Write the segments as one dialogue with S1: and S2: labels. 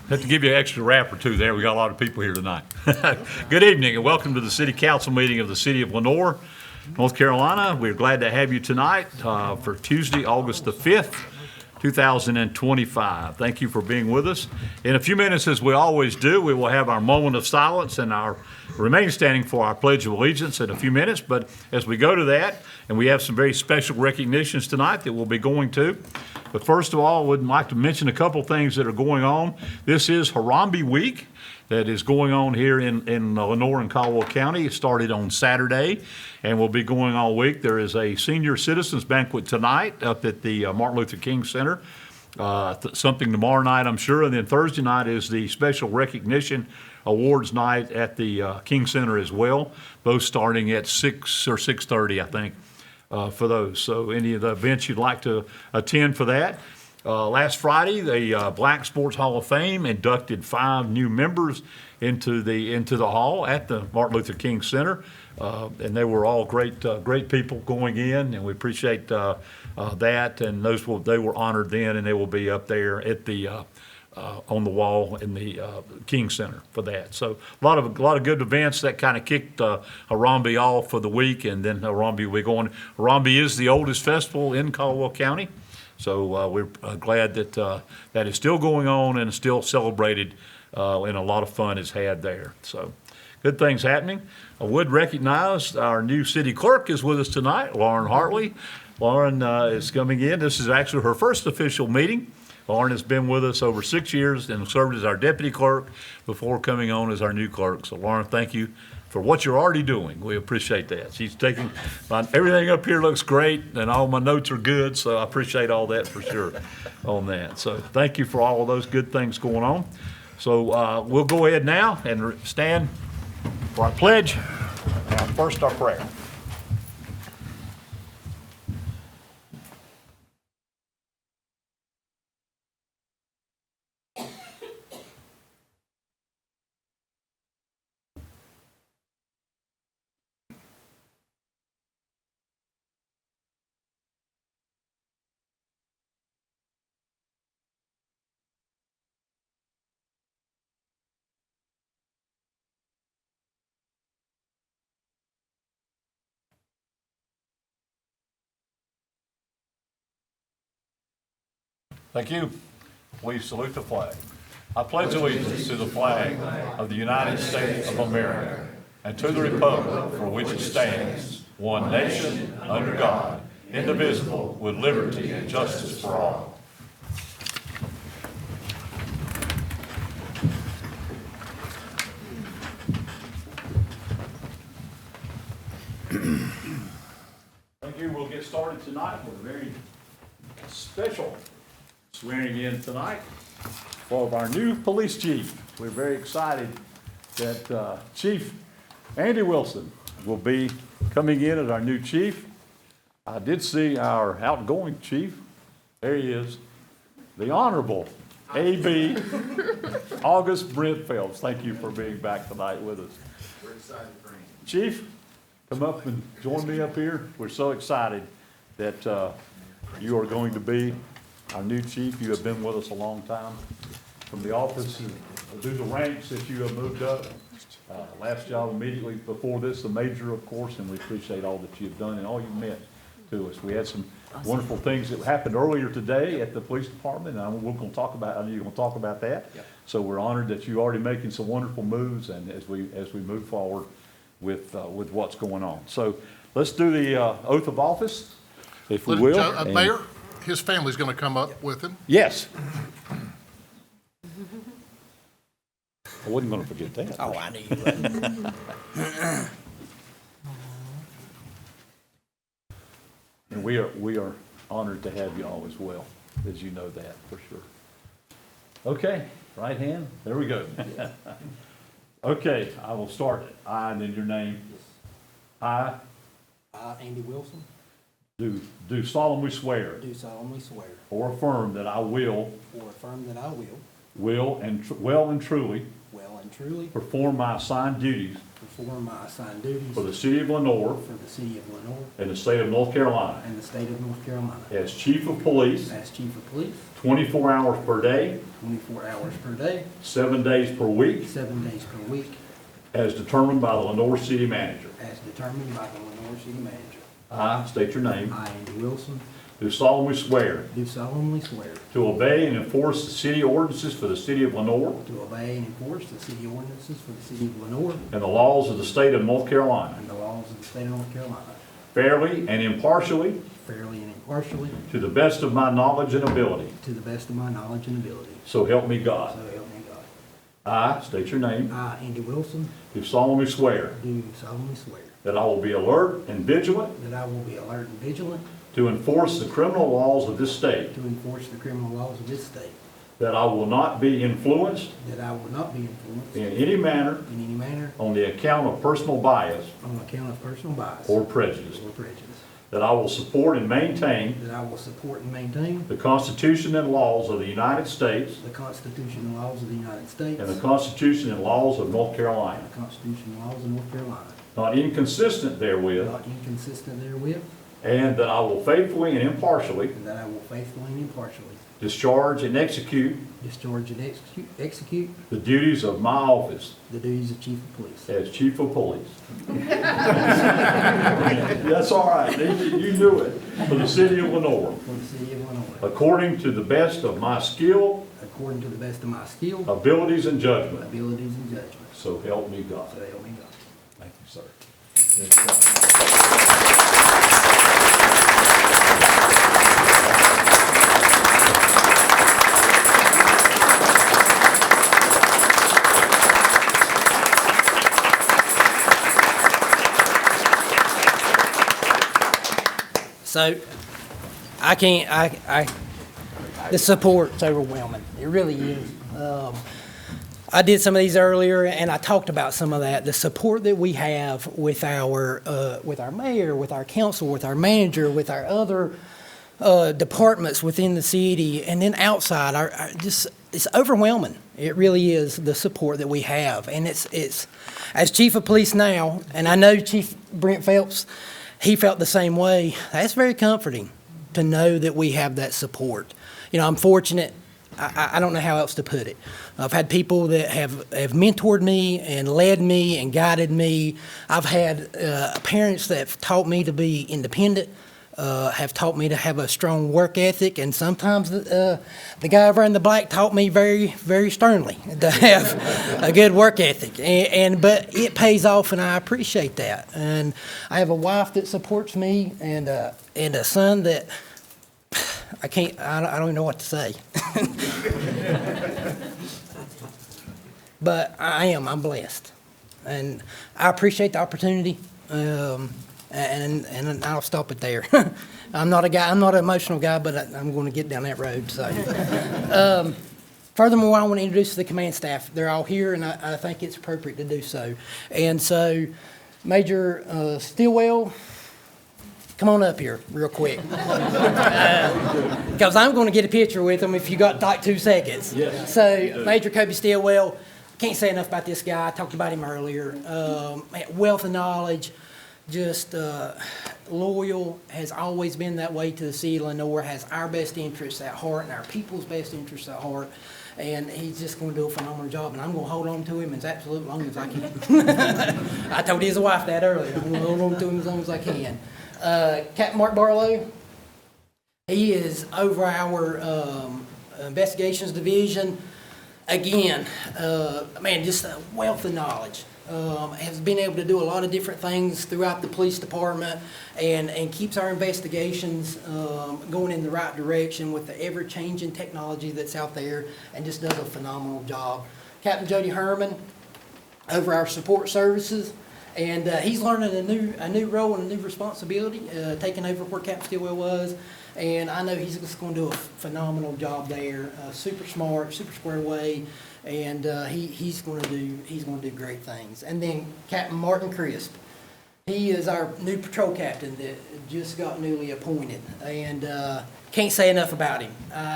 S1: Have to give you an extra rap or two there. We got a lot of people here tonight. Good evening and welcome to the City Council meeting of the City of Lenoir, North Carolina. We're glad to have you tonight for Tuesday, August the 5th, 2025. Thank you for being with us. In a few minutes, as we always do, we will have our moment of silence and our remain standing for our Pledge of Allegiance in a few minutes. But as we go to that, and we have some very special recognitions tonight that we'll be going to. But first of all, I would like to mention a couple things that are going on. This is Harambee Week that is going on here in Lenoir and Caldwell County. It started on Saturday and will be going all week. There is a senior citizens banquet tonight up at the Martin Luther King Center. Something tomorrow night, I'm sure. And then Thursday night is the special recognition awards night at the King Center as well, both starting at 6 or 6:30, I think. For those. So any of the events you'd like to attend for that. Last Friday, the Black Sports Hall of Fame inducted 5 new members into the hall at the Martin Luther King Center. And they were all great people going in, and we appreciate that. And they were honored then, and they will be up there at the on the wall in the King Center for that. So a lot of good events that kind of kicked Harambee off for the week, and then Harambee will be going. Harambee is the oldest festival in Caldwell County, so we're glad that that is still going on and still celebrated, and a lot of fun is had there. So good things happening. I would recognize our new city clerk is with us tonight, Lauren Hartley. Lauren is coming in. This is actually her first official meeting. Lauren has been with us over 6 years and served as our deputy clerk before coming on as our new clerk. So Lauren, thank you for what you're already doing. We appreciate that. She's taking, everything up here looks great and all my notes are good, so I appreciate all that for sure on that. So thank you for all of those good things going on. So we'll go ahead now and stand for our pledge and first our prayer. Thank you. Please salute the flag. I pledge allegiance to the flag of the United States of America and to the republic for which it stands, one nation, under God, indivisible, with liberty and justice for all. Thank you. We'll get started tonight with a very special swearing in tonight for our new police chief. We're very excited that Chief Andy Wilson will be coming in as our new chief. I did see our outgoing chief. There he is, the Honorable A.B. August Brent Phelps. Thank you for being back tonight with us.
S2: We're excited for him.
S1: Chief, come up and join me up here. We're so excited that you are going to be our new chief. You have been with us a long time. From the office through the ranks that you have moved up. Last job immediately before this, the major, of course, and we appreciate all that you've done and all you've meant to us. We had some wonderful things that happened earlier today at the police department, and we're going to talk about. I know you're going to talk about that. Yep. So we're honored that you're already making some wonderful moves, and as we move forward with what's going on. So let's do the oath of office, if we will.
S2: Mayor, his family's going to come up with him.
S1: Yes. I wasn't going to forget that.
S3: Oh, I knew you would.
S1: And we are honored to have you all as well, as you know that for sure. Okay, right hand. There we go. Okay, I will start it. I, and then your name. I
S3: Andy Wilson,
S1: do solemnly swear
S3: do solemnly swear
S1: or affirm that I will
S3: or affirm that I will
S1: will well and truly
S3: well and truly
S1: perform my assigned duties
S3: perform my assigned duties
S1: for the city of Lenore
S3: for the city of Lenore
S1: and the state of North Carolina
S3: and the state of North Carolina.
S1: as chief of police,
S3: As chief of police,
S1: 24 hours per day,
S3: 24 hours per day,
S1: 7 days per week,
S3: 7 days per week,
S1: as determined by the Lenore city manager.
S3: as determined by the Lenore city manager.
S1: I state your name.
S3: I, Andy Wilson,
S1: Do solemnly swear
S3: do solemnly swear
S1: to obey and enforce the city ordinances for the city of Lenore
S3: to obey and enforce the city ordinances for the city of Lenore
S1: and the laws of the state of North Carolina,
S3: and the laws of the state of North Carolina,
S1: fairly and impartially,
S3: fairly and impartially,
S1: to the best of my knowledge and ability.
S3: to the best of my knowledge and ability.
S1: So help me
S3: So
S1: God.
S3: help me God.
S1: I state your name.
S3: I, Andy Wilson,
S1: Do solemnly swear
S3: do solemnly swear
S1: that I will be alert and vigilant
S3: that I will be alert and vigilant
S1: to enforce the criminal laws of this state,
S3: to enforce the criminal laws of this state,
S1: that I will not be influenced
S3: that I will not be influenced
S1: in any manner
S3: in any manner
S1: on the account of personal bias
S3: on account of personal bias
S1: or prejudice,
S3: or prejudice,
S1: that I will support and maintain
S3: that I will support and maintain
S1: the Constitution and laws of the United States
S3: the Constitution and laws of the United States
S1: and the Constitution and laws of North Carolina,
S3: and the Constitution and laws of North Carolina,
S1: not inconsistent therewith,
S3: not inconsistent therewith,
S1: and that I will faithfully and impartially
S3: and that I will faithfully and impartially
S1: discharge and execute
S3: discharge and execute
S1: the duties of my office
S3: the duties of chief of police.
S1: as chief of police. That's all right, you knew it, for the city of Lenore,
S3: For the city of Lenore,
S1: according to the best of my skill,
S3: according to the best of my skill,
S1: abilities, and judgment.
S3: abilities, and judgment.
S1: So help me God.
S3: So help me God.
S1: Thank you, sir.
S3: So, I can't, the support's overwhelming. It really is. I did some of these earlier, and I talked about some of that. The support that we have with our mayor, with our council, with our manager, with our other departments within the city, and then outside, it's overwhelming. It really is, the support that we have. And it's as chief of police now, and I know Chief Brent Phelps, he felt the same way. That's very comforting to know that we have that support. You know, I'm fortunate. I don't know how else to put it. I've had people that have mentored me and led me and guided me. I've had parents that have taught me to be independent, have taught me to have a strong work ethic, and sometimes the guy over in the black taught me very, very sternly to have a good work ethic. But it pays off, and I appreciate that. And I have a wife that supports me, and a son that I don't even know what to say. But I'm blessed. And I appreciate the opportunity. And I'll stop it there. I'm not an emotional guy, but I'm going to get down that road. So, furthermore, I want to introduce the command staff. They're all here, and I think it's appropriate to do so. And so, Major Stillwell, come on up here real quick. Because I'm going to get a picture with him if you got like 2 seconds.
S1: Yes.
S3: So, Major Kobe Stillwell, can't say enough about this guy. I talked about him earlier. Wealth of knowledge. Just loyal, has always been that way to the city of Lenore, has our best interests at heart and our people's best interests at heart, and he's just going to do a phenomenal job, and I'm going to hold on to him as absolutely long as I can. I told his wife that earlier. I'm going to hold on to him as long as I can. Captain Mark Barlow, he is over our investigations division. Again, just a wealth of knowledge. Has been able to do a lot of different things throughout the police department and keeps our investigations going in the right direction with the ever-changing technology that's out there, and just does a phenomenal job. Captain Jody Herman over our support services, and he's learning a new role and a new responsibility, taking over where Captain Stillwell was. And I know he's just going to do a phenomenal job there. Super smart, super square away, and he's going to do great things. And then Captain Martin Crisp, he is our new patrol captain that just got newly appointed, and can't say enough about him.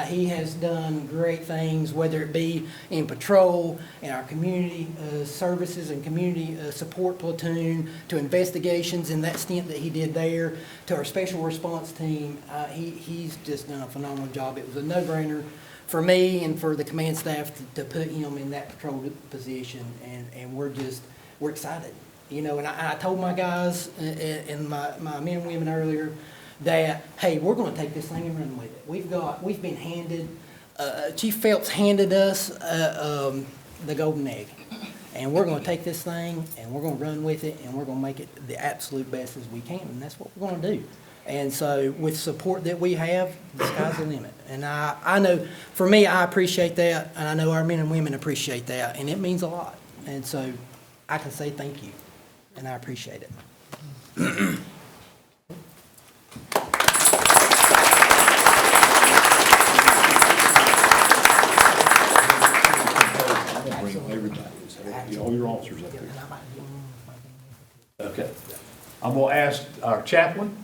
S3: He has done great things, whether it be in patrol, in our community services and community support platoon, to investigations in that stint that he did there, to our special response team. He's just done a phenomenal job. It was a no-brainer for me and for the command staff to put him in that patrol position, and we're excited. You know, and I told my guys and my men and women earlier that, hey, we're going to take this thing and run with it. We've been handed, Chief Phelps handed us the golden egg, and we're going to take this thing and we're going to run with it, and we're going to make it the absolute best as we can, and that's what we're going to do. And so with support that we have, the sky's the limit. And I know, for me, I appreciate that, and I know our men and women appreciate that, and it means a lot. And so I can say thank you, and I appreciate it.
S1: All your officers up there. Okay. I'm going to ask our chaplain,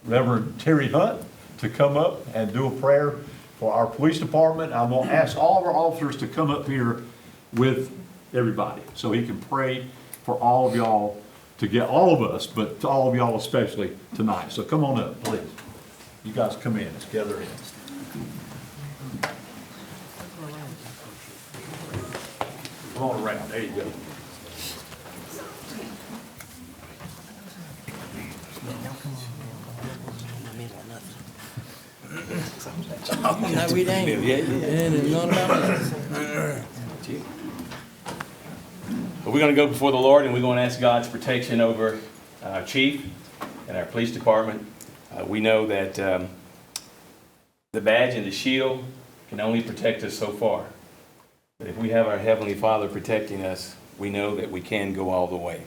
S1: Reverend Terry Hunt, to come up and do a prayer for our police department. I'm going to ask all of our officers to come up here with everybody so he can pray for all of y'all, to get all of us, but to all of y'all especially tonight. So come on up, please. You guys come in, let's gather in. Come on around, there you go.
S3: No, we ain't. It is not about us.
S4: But we're going to go before the Lord, and we're going to ask God's protection over our chief and our police department. We know that the badge and the shield can only protect us so far. But if we have our Heavenly Father protecting us, we know that we can go all the way.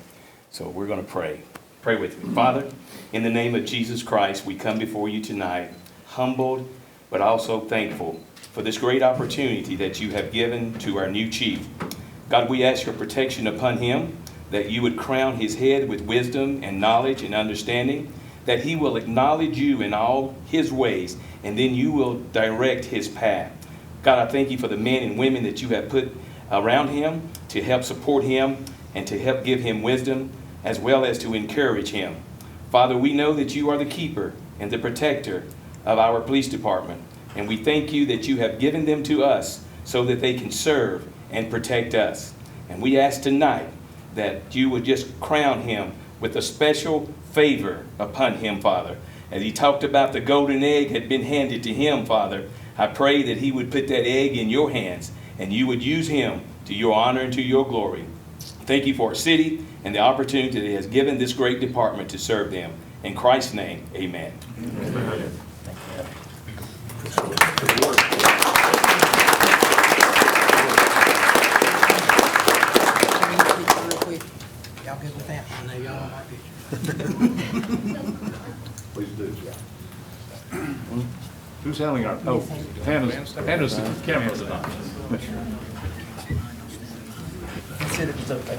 S4: So we're going to pray. Pray with me. Father, in the name of Jesus Christ, we come before you tonight, humbled but also thankful for this great opportunity that you have given to our new chief. God, we ask your protection upon him, that you would crown his head with wisdom and knowledge and understanding, that he will acknowledge you in all his ways, and then you will direct his path. God, I thank you for the men and women that you have put around him to help support him and to help give him wisdom, as well as to encourage him. Father, we know that you are the keeper and the protector of our police department, and we thank you that you have given them to us so that they can serve and protect us. And we ask tonight that you would just crown him with a special favor upon him, Father. As he talked about the golden egg had been handed to him, Father, I pray that he would put that egg in your hands and you would use him to your honor and to your glory. Thank you for our city and the opportunity that he has given this great department to serve them. In Christ's name, amen. Amen.
S3: Y'all good with that? I know y'all don't like pictures.
S1: Please do. Who's handling our, oh, Hannah's the camera tonight.
S3: I said it was okay.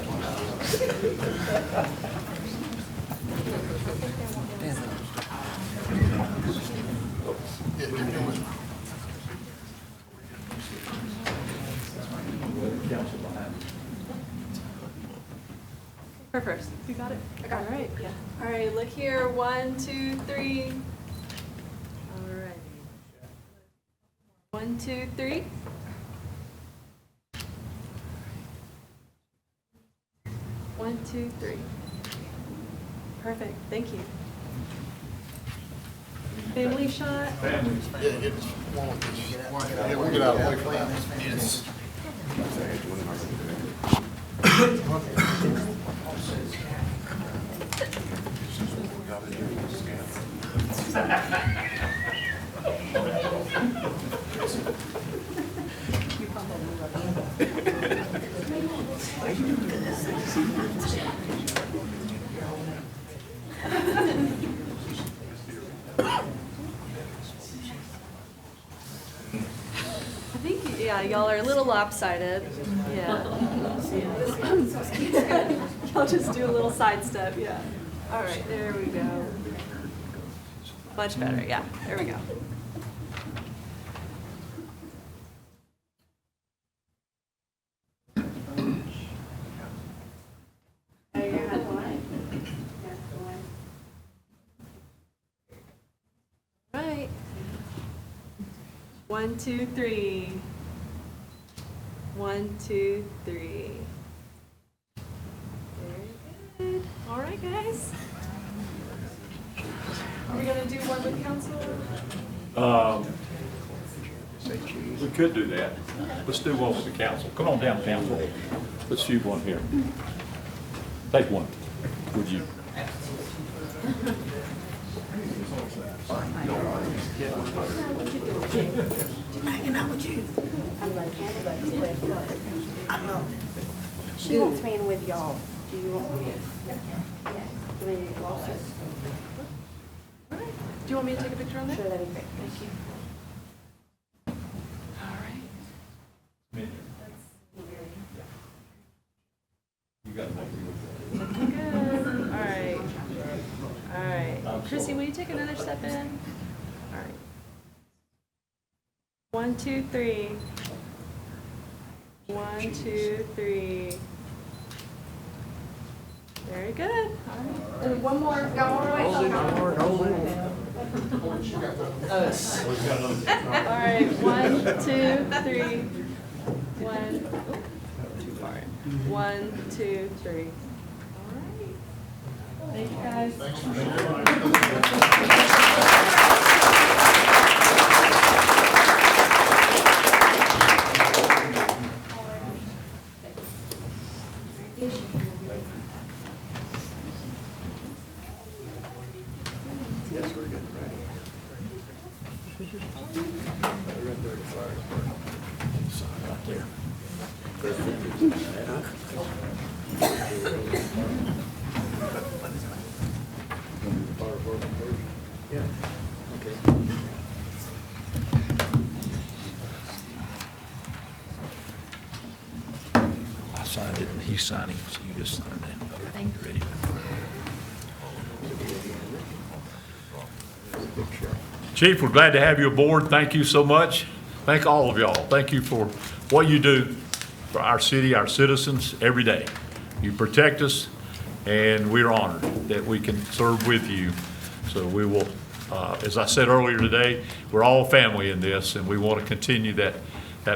S5: Her first. You got it? I got it. All right. Yeah. All right. Look here. 1, 2, 3. All right. 1, 2, 3. One, two, three. Perfect. Thank you. Family shot.
S2: Yeah, we'll get out of the way for that. Yes.
S5: I think, yeah, y'all are a little lopsided. Yeah. Y'all just do a little side step, yeah. All right, there we go. Much better, yeah, there we go. 1, 2, 3. 1, 2, 3. Very good. All right, guys. Are we gonna do one with council?
S1: We could do that. Let's do one with the council. Come on down, council. Let's do one here. Take one. Would you?
S6: She wants me in with y'all. Do you want me?
S5: Do you want me to take a picture on there?
S6: Sure, that'd be great. Thank you.
S5: All right. Looking good. All right. All right. Chrissy, will you take another step in? All right. 1, 2, 3. 1, 2, 3. Very good. All right.
S6: And one more, go all the way.
S5: All right. 1, 2, 3. 1. Too far. 1, 2, 3. All right. Thank you, guys.
S1: I signed it and he's signing, so you just sign that. Thank you. Ready? Chief, we're glad to have you aboard. Thank you so much. Thank all of y'all. Thank you for what you do for our city, our citizens, every day. You protect us, and we're honored that we can serve with you. So we will, as I said earlier today, we're all family in this, and we want to continue that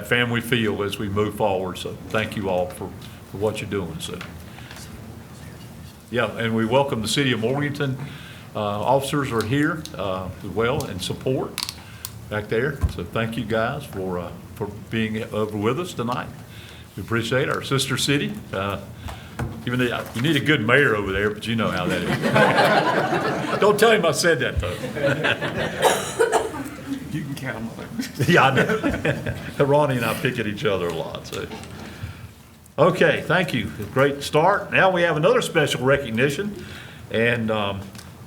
S1: family feel as we move forward. So thank you all for what you're doing. So, yeah, and we welcome the City of Morganton. Officers are here as well in support back there. So thank you guys for being over with us tonight. We appreciate our sister city. Even though you need a good mayor over there, but you know how that is. Don't tell him I said that, though.
S7: You can count on it.
S1: Yeah, I know. Ronnie and I pick at each other a lot, so. Okay, thank you. Great start. Now we have another special recognition, and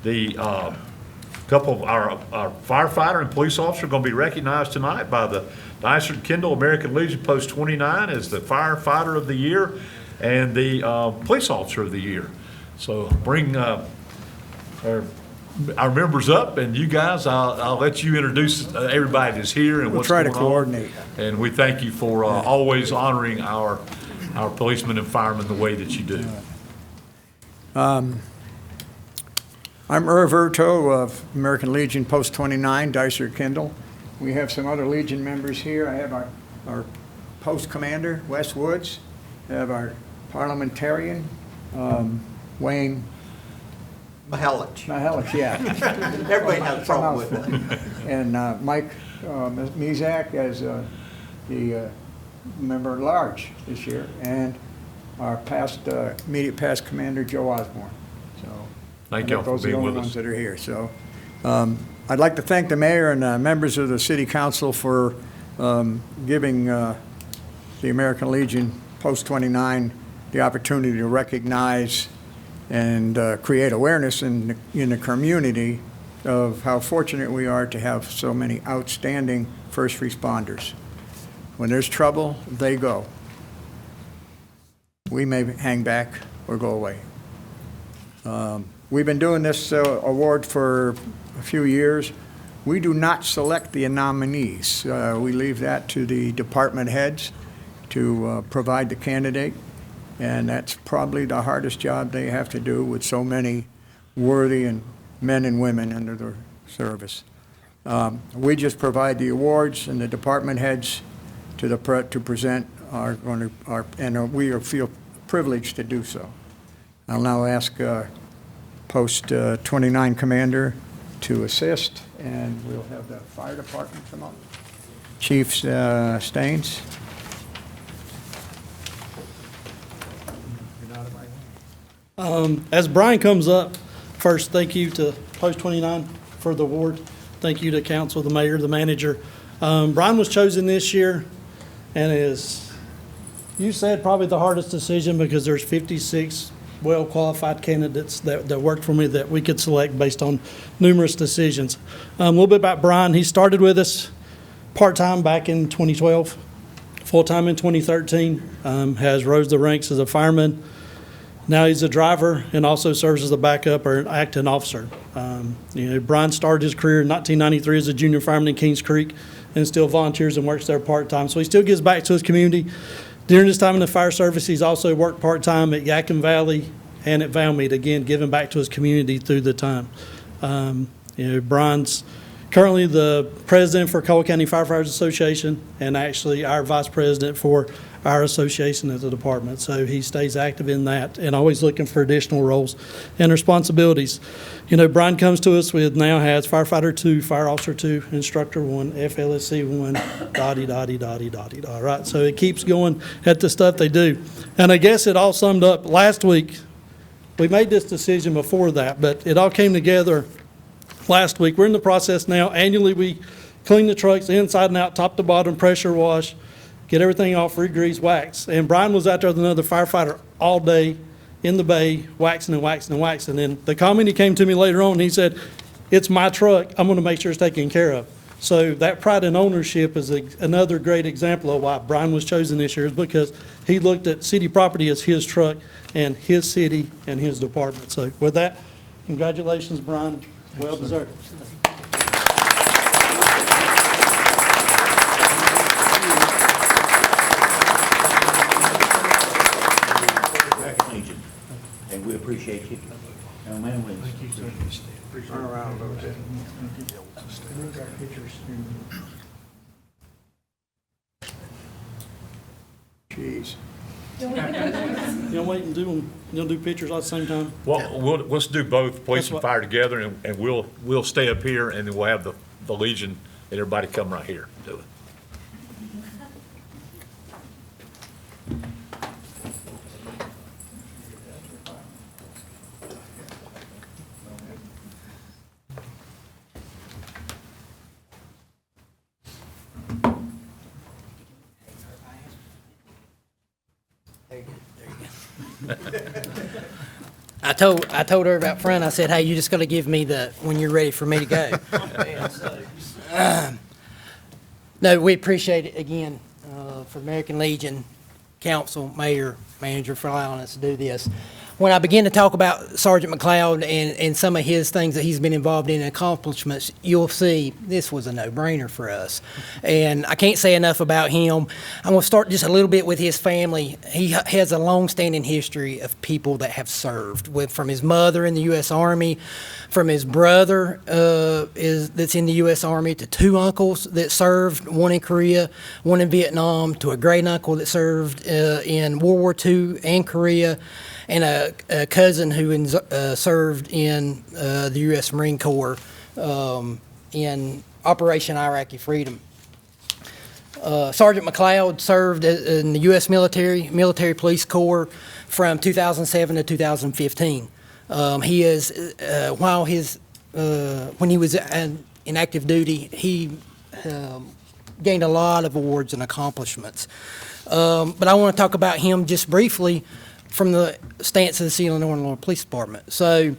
S1: the couple of our firefighter and police officer are going to be recognized tonight by the Dysart Kendall American Legion Post 29 as the firefighter of the year and the police officer of the year. So bring our members up, and you guys, I'll let you introduce everybody that's here and what's going on.
S8: We'll try to coordinate.
S1: And we thank you for always honoring our policemen and firemen the way that you do.
S8: I'm Irv Urto of American Legion Post 29, Dysart Kendall. We have some other Legion members here. I have our post commander, Wes Woods. I have our parliamentarian, Wayne
S9: Mahelich.
S8: Mahelich, yeah.
S9: Everybody has a problem with it.
S8: And Mike Mezak as the member at large this year, and our immediate past commander, Joe Osborne. So
S1: Thank you all for
S8: those are the
S1: being
S8: only
S1: with
S8: ones
S1: us.
S8: that are here. So I'd like to thank the mayor and members of the city council for giving the American Legion Post 29 the opportunity to recognize and create awareness in the community of how fortunate we are to have so many outstanding first responders. When there's trouble, they go. We may hang back or go away. We've been doing this award for a few years. We do not select the nominees. We leave that to the department heads to provide the candidate, and that's probably the hardest job they have to do with so many worthy and men and women under their service. We just provide the awards, and the department heads to present and we feel privileged to do so. I'll now ask Post 29 Commander to assist, and we'll have the fire department come up. Chief Staines.
S10: As Brian comes up, first, thank you to Post 29 for the award. Thank you to council, the mayor, the manager. Brian was chosen this year, and is, you said, probably the hardest decision because there's 56 well-qualified candidates that worked for me that we could select based on numerous decisions. A little bit about Brian. He started with us part-time back in 2012, full-time in 2013, has rose the ranks as a fireman. Now he's a driver and also serves as a backup or an acting officer. Brian started his career in 1993 as a junior fireman in Kings Creek and still volunteers and works there part-time. So he still gives back to his community. During his time in the fire service, he's also worked part-time at Yadkin Valley and at Valmead, again, giving back to his community through the time. Brian's currently the president for Collier County Firefighters Association and actually our vice president for our association as a department. So he stays active in that and always looking for additional roles and responsibilities. Brian comes to us with now has firefighter 2, fire officer 2, instructor 1, FLSC 1, dotty. All right, so it keeps going at the stuff they do. And I guess it all summed up last week. We made this decision before that, but it all came together last week. We're in the process now. Annually, we clean the trucks inside and out, top to bottom, pressure wash, get everything off, re-grease, wax. And Brian was out there with another firefighter all day in the bay, waxing. And the comment he came to me later on, he said, "It's my truck. I'm going to make sure it's taken care of." So that pride and ownership is another great example of why Brian was chosen this year, is because he looked at city property as his truck and his city and his department. So with that, congratulations, Brian. Well deserved.
S11: Legion, and we appreciate you. Oh, man, we
S8: Turn around a little bit. Jeez.
S10: You'll wait and do them. You'll do pictures all at the same time.
S1: Well, let's do both, police
S10: That's
S1: and
S10: what-
S1: fire together, and we'll stay up here, and then we'll have the Legion and everybody come right here, do it.
S3: I told her about front, I said, "Hey, you just gotta give me when you're ready for me to go." And so, no, we appreciate it again, for American Legion, council, mayor, manager for allowing us to do this. When I begin to talk about Sergeant McLeod and some of his things that he's been involved in and accomplishments, you'll see this was a no-brainer for us. And I can't say enough about him. I'm going to start just a little bit with his family. He has a long-standing history of people that have served, from his mother in the U.S. Army, from his brother that's in the U.S. Army, to 2 uncles that served, one in Korea, one in Vietnam, to a great uncle that served in World War II and Korea, and a cousin who served in the U.S. Marine Corps in Operation Iraqi Freedom. Sergeant McLeod served in the U.S. Military Police Corps from 2007 to 2015. When he was in active duty, he gained a lot of awards and accomplishments. But I want to talk about him just briefly from the stance of the Sealand Illinois Police Department. So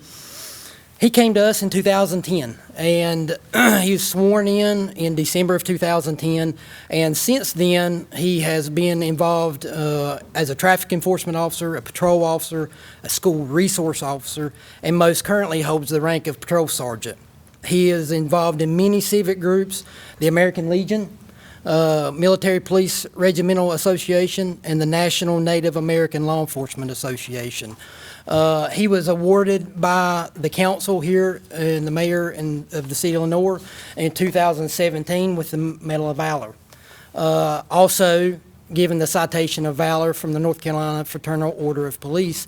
S3: he came to us in 2010, and he was sworn in December of 2010, and since then he has been involved as a traffic enforcement officer, a patrol officer, a school resource officer, and most currently holds the rank of patrol sergeant. He is involved in many civic groups, the American Legion, Military Police Regimental Association, and the National Native American Law Enforcement Association. He was awarded by the council here and the mayor of the city of Lenoir in 2017 with the Medal of Valor. Also given the Citation of Valor from the North Carolina Fraternal Order of Police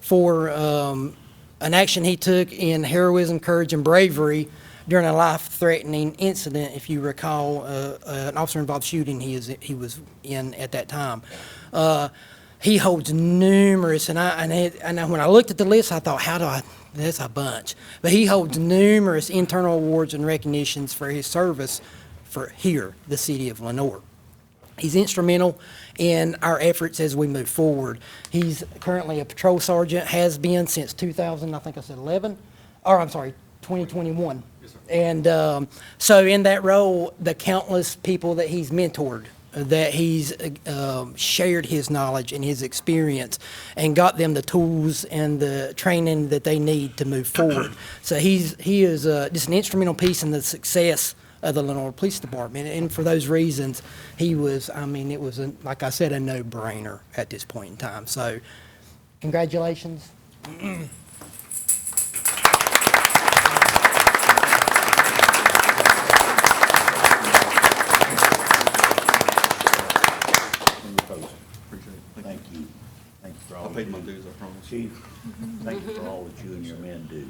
S3: for an action he took in heroism, courage, and bravery during a life-threatening incident, if you recall, an officer-involved shooting he was in at that time. He holds numerous, and when I looked at the list, I thought, that's a bunch. But he holds numerous internal awards and recognitions for his service for here, the city of Lenoir. He's instrumental in our efforts as we move forward. He's currently a patrol sergeant, has been since 2021. And so in that role, the countless people that he's mentored, that he's shared his knowledge and his experience and got them the tools and the training that they need to move forward. So he is just an instrumental piece in the success of the Lenoir Police Department. And for those reasons, it was, like I said, a no-brainer at this point in time. So congratulations.
S11: Thank you. Thank you for all. I paid my dues, I promise. Chief, thank you for all that you and your men do.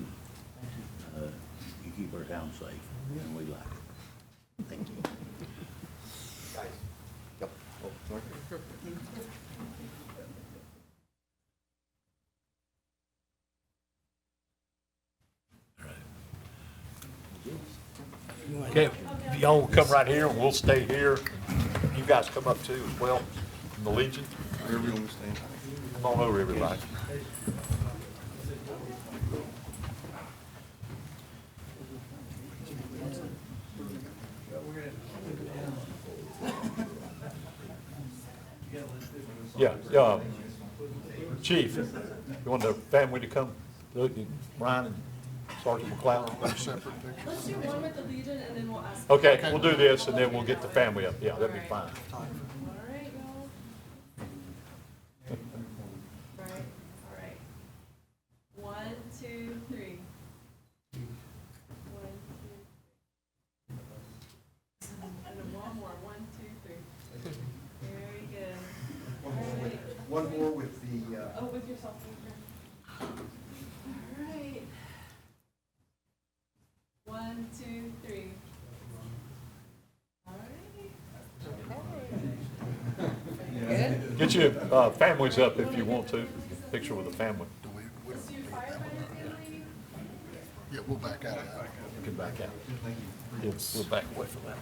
S11: You keep our town safe, and we like it. Thank you.
S1: Okay, y'all come right here, and we'll stay here. You guys come up too as well, from the Legion. Wherever you want to stand. Come on over, everybody. Yeah, Chief, you want the family to come, look, Ryan and Sergeant McLeod?
S5: Let's do one with the Legion and then we'll ask.
S1: Okay, we'll do this and then we'll get the family up. Yeah, that'd be fine.
S5: All right, y'all. All right. 1, 2, 3. 1, 2. And then one more. 1, 2, 3. Very good. All right.
S2: One more with the,
S5: Oh, with yourself. All right. 1, 2, 3. All right.
S1: Get your families up if you want to. Picture with the family.
S5: Let's do firefighter family.
S2: yeah, we'll back out of that.
S1: You can back out. Yeah, we'll back away from that.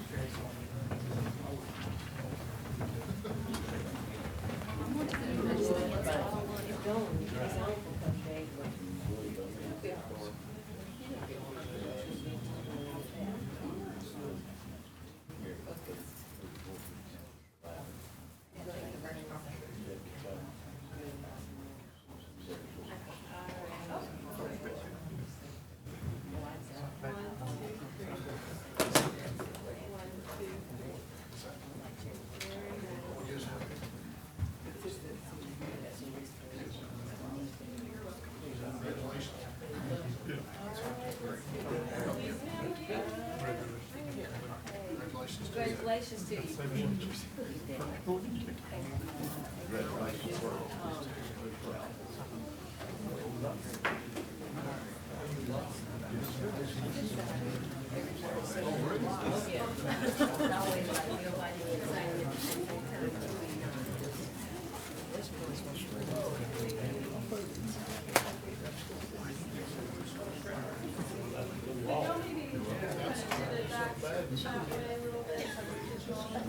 S5: Congratulations to you.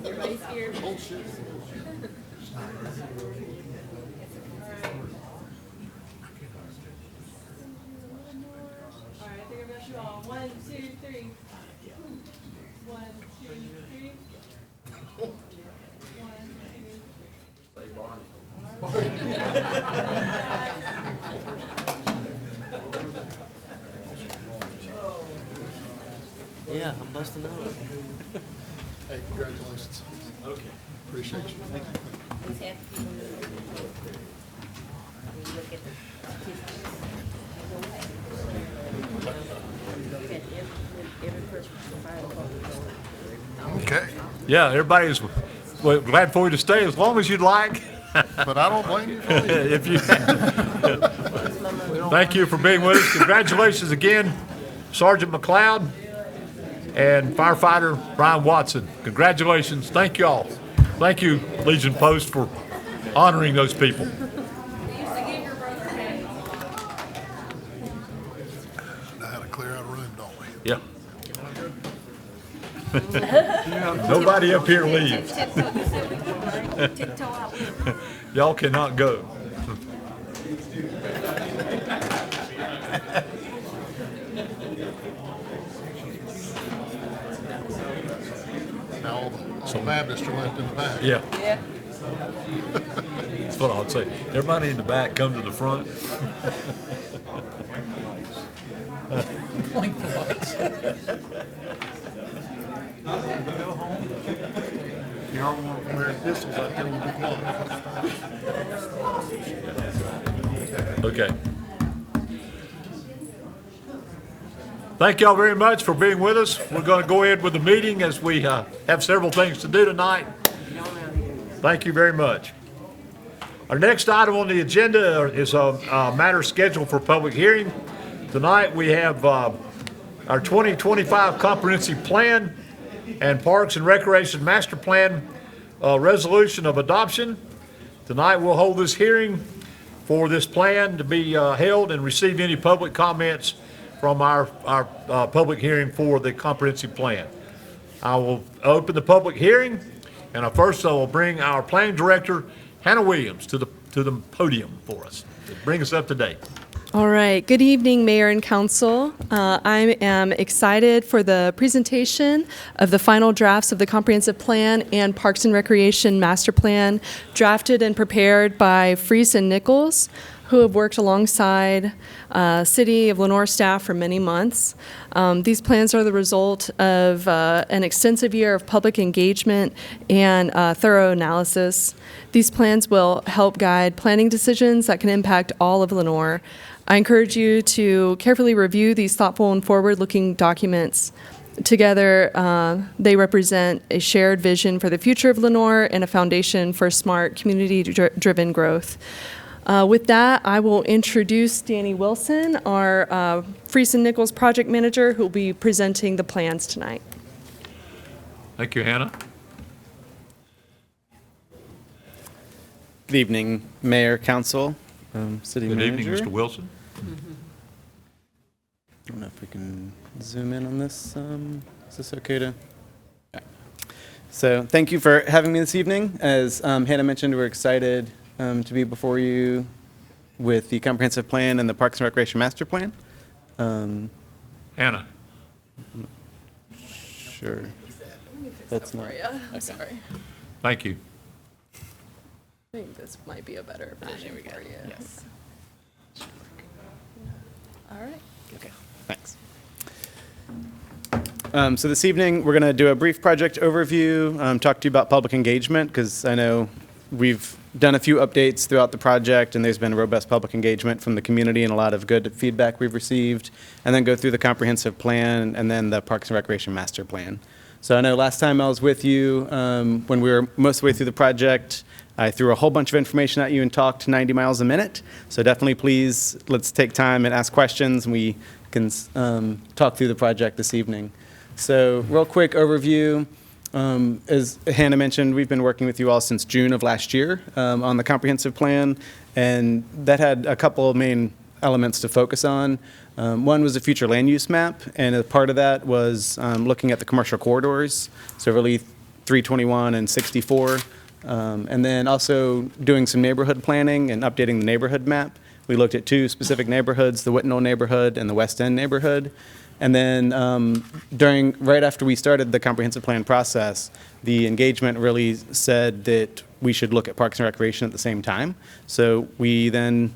S5: Everybody's here. All right, I think I got you all. 1, 2, 3. 1, 2, 3. 1, 2, 3.
S9: Yeah, I'm busting out.
S2: Hey, congratulations. Okay. Appreciate you.
S6: These have to be removed. I mean, look at every person from the fire department.
S2: Okay,
S1: Yeah, everybody's glad for you to stay as long as you'd like.
S2: but I don't blame you for leaving.
S1: If you, thank you for being with us. Congratulations again, Sergeant McLeod and firefighter Brian Watson. Congratulations. Thank you all. Thank you, Legion Post, for honoring those people.
S2: Know how to clear out a room, don't we?
S1: Yeah. Nobody up here leaves.
S6: Tiptoe, you said we could, right? Tiptoe out.
S1: Y'all cannot go.
S2: Now all the Baptists are left in the back.
S1: Yeah,
S6: Yeah.
S1: that's what I'd say. Everybody in the back, come to the front.
S2: Y'all want to wear pistols, I tell you to come.
S1: Okay. Thank y'all very much for being with us. We're going to go ahead with the meeting as we have several things to do tonight. Thank you very much. Our next item on the agenda is a matter scheduled for public hearing. Tonight, we have our 2025 Comprehensive Plan and Parks and Recreation Master Plan resolution of adoption. Tonight, we'll hold this hearing for this plan to be held and receive any public comments from our public hearing for the comprehensive plan. I will open the public hearing, and first I will bring our planning director, Hannah Williams, to the podium for us, to bring us up to date.
S12: All right. Good evening, Mayor and Council. I am excited for the presentation of the final drafts of the Comprehensive Plan and Parks and Recreation Master Plan, drafted and prepared by Freese and Nichols, who have worked alongside City of Lenoir staff for many months. These plans are the result of an extensive year of public engagement and thorough analysis. These plans will help guide planning decisions that can impact all of Lenoir. I encourage you to carefully review these thoughtful and forward-looking documents. Together, they represent a shared vision for the future of Lenoir and a foundation for smart, community-driven growth. With that, I will introduce Danny Wilson, our Freese and Nichols project manager, who will be presenting the plans tonight.
S1: Thank you, Hannah.
S13: Good evening, Mayor, Council, City
S1: Good
S13: Manager.
S1: evening, Mr. Wilson.
S13: I don't know if we can zoom in on this. Is this okay to? Yeah. So thank you for having me this evening. As Hannah mentioned, we're excited to be before you with the comprehensive plan and the Parks and Recreation Master Plan.
S1: Hannah.
S13: Sure. That's not.
S12: I'm sorry.
S1: Thank you.
S12: I think this might be a better version for you.
S13: Yes.
S12: All right.
S13: Okay, thanks. So this evening, we're going to do a brief project overview, talk to you about public engagement, because I know we've done a few updates throughout the project, and there's been robust public engagement from the community and a lot of good feedback we've received, and then go through the comprehensive plan and then the Parks and Recreation Master Plan. So I know last time I was with you, when we were most of the way through the project, I threw a whole bunch of information at you and talked 90 miles a minute. So definitely please, let's take time and ask questions, and we can talk through the project this evening. So real quick overview. As Hannah mentioned, we've been working with you all since June of last year on the comprehensive plan, and that had a couple of main elements to focus on. One was a future land use map, and a part of that was looking at the commercial corridors, so really 321 and 64. And then also doing some neighborhood planning and updating the neighborhood map. We looked at two specific neighborhoods, the Whitnall neighborhood and the West End neighborhood. And then right after we started the comprehensive plan process, the engagement really said that we should look at Parks and Recreation at the same time. So we then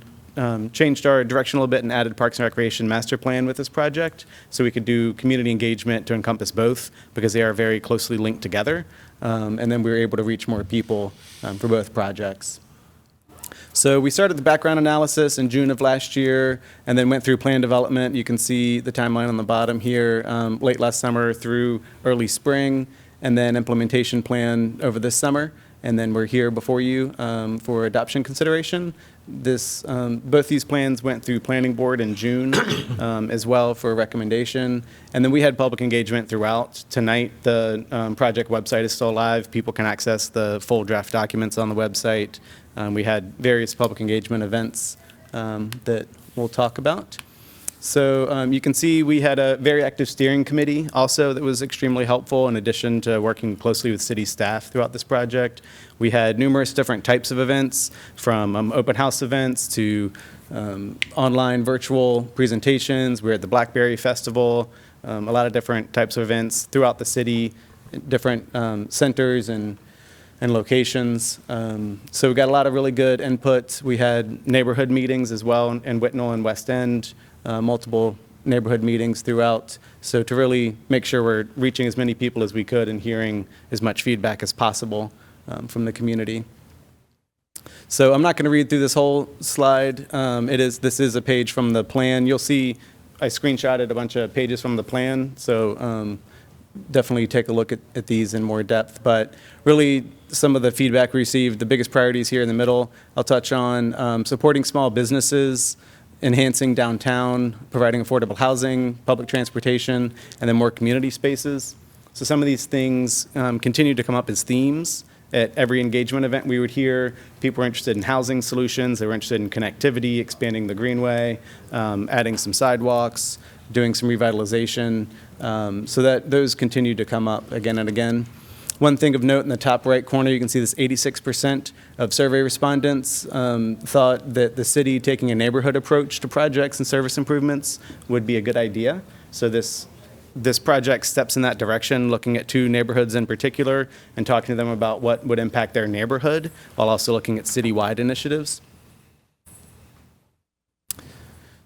S13: changed our direction a little bit and added Parks and Recreation Master Plan with this project, so we could do community engagement to encompass both, because they are very closely linked together. And then we were able to reach more people for both projects. So we started the background analysis in June of last year, and then went through plan development. You can see the timeline on the bottom here, late last summer through early spring, and then implementation plan over this summer. And then we're here before you for adoption consideration. Both these plans went through Planning Board in June as well for a recommendation. And then we had public engagement throughout. Tonight, the project website is still live. People can access the full draft documents on the website. We had various public engagement events that we'll talk about. So you can see we had a very active steering committee also that was extremely helpful in addition to working closely with city staff throughout this project. We had numerous different types of events, from open house events to online virtual presentations. We were at the Blackberry Festival, a lot of different types of events throughout the city, different centers and locations. So we got a lot of really good input. We had neighborhood meetings as well in Whitnall and West End, multiple neighborhood meetings throughout. So to really make sure we're reaching as many people as we could and hearing as much feedback as possible from the community. So I'm not going to read through this whole slide. This is a page from the plan. You'll see I screenshotted a bunch of pages from the plan. So definitely take a look at these in more depth. But really, some of the feedback we received, the biggest priorities here in the middle, I'll touch on supporting small businesses, enhancing downtown, providing affordable housing, public transportation, and then more community spaces. So some of these things continue to come up as themes. At every engagement event we would hear, people were interested in housing solutions, they were interested in connectivity, expanding the greenway, adding some sidewalks, doing some revitalization, so that those continue to come up again and again. One thing of note in the top right corner, you can see this 86% of survey respondents thought that the city taking a neighborhood approach to projects and service improvements would be a good idea. So this project steps in that direction, looking at 2 neighborhoods in particular and talking to them about what would impact their neighborhood, while also looking at citywide initiatives.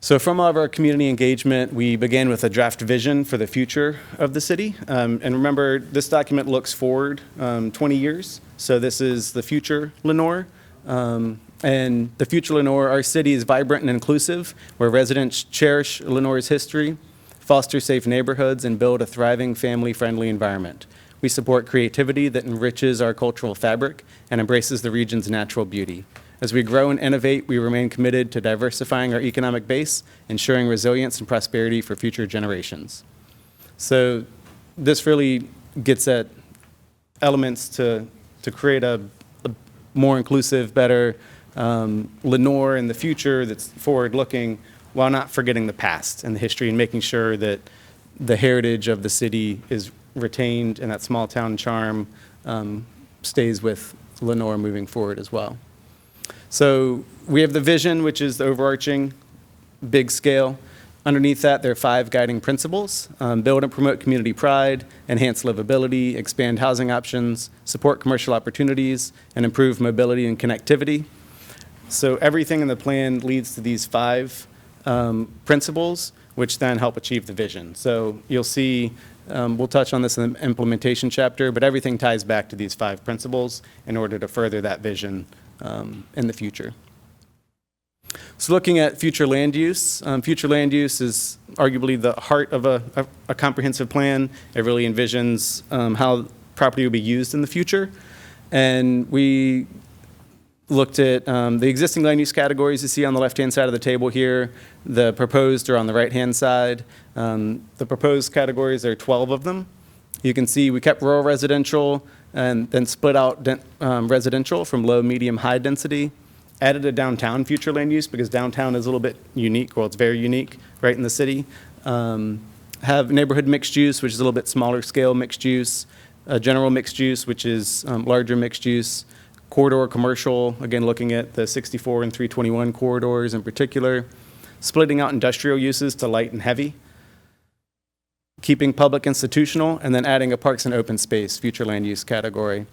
S13: So from all of our community engagement, we began with a draft vision for the future of the city. And remember, this document looks forward 20 years. So this is the future Lenoir. And the future Lenoir, our city is vibrant and inclusive, where residents cherish Lenoir's history, foster safe neighborhoods, and build a thriving, family-friendly environment. We support creativity that enriches our cultural fabric and embraces the region's natural beauty. As we grow and innovate, we remain committed to diversifying our economic base, ensuring resilience and prosperity for future generations. So this really gets at elements to create a more inclusive, better Lenoir in the future that's forward-looking, while not forgetting the past and the history, and making sure that the heritage of the city is retained and that small town charm stays with Lenoir moving forward as well. So we have the vision, which is the overarching big scale. Underneath that, there are 5 guiding principles: build and promote community pride, enhance livability, expand housing options, support commercial opportunities, and improve mobility and connectivity. So everything in the plan leads to these 5 principles, which then help achieve the vision. So you'll see, we'll touch on this in the implementation chapter, but everything ties back to these 5 principles in order to further that vision in the future. So looking at future land use is arguably the heart of a comprehensive plan. It really envisions how property will be used in the future. And we looked at the existing land use categories you see on the left-hand side of the table here. The proposed are on the right-hand side. The proposed categories, there are 12 of them. You can see we kept rural residential and then split out residential from low, medium, high density. Added a downtown future land use because downtown is a little bit unique, well, it's very unique right in the city. Have neighborhood mixed use, which is a little bit smaller scale mixed use. General mixed use, which is larger mixed use. Corridor commercial, again, looking at the 64 and 321 corridors in particular. Splitting out industrial uses to light and heavy. Keeping public institutional, and then adding a parks and open space future land use category.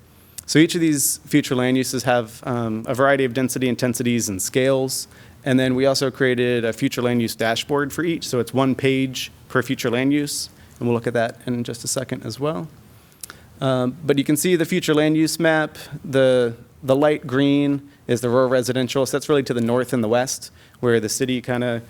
S13: So each of these future land uses have a variety of density, intensities, and scales, And then we also created a future land use dashboard for each, so it's one page per future land use, and we'll look at that in just a second as well. But you can see the future land use map. The light green is the rural residential, so that's really to the north and the west, where the city kind of,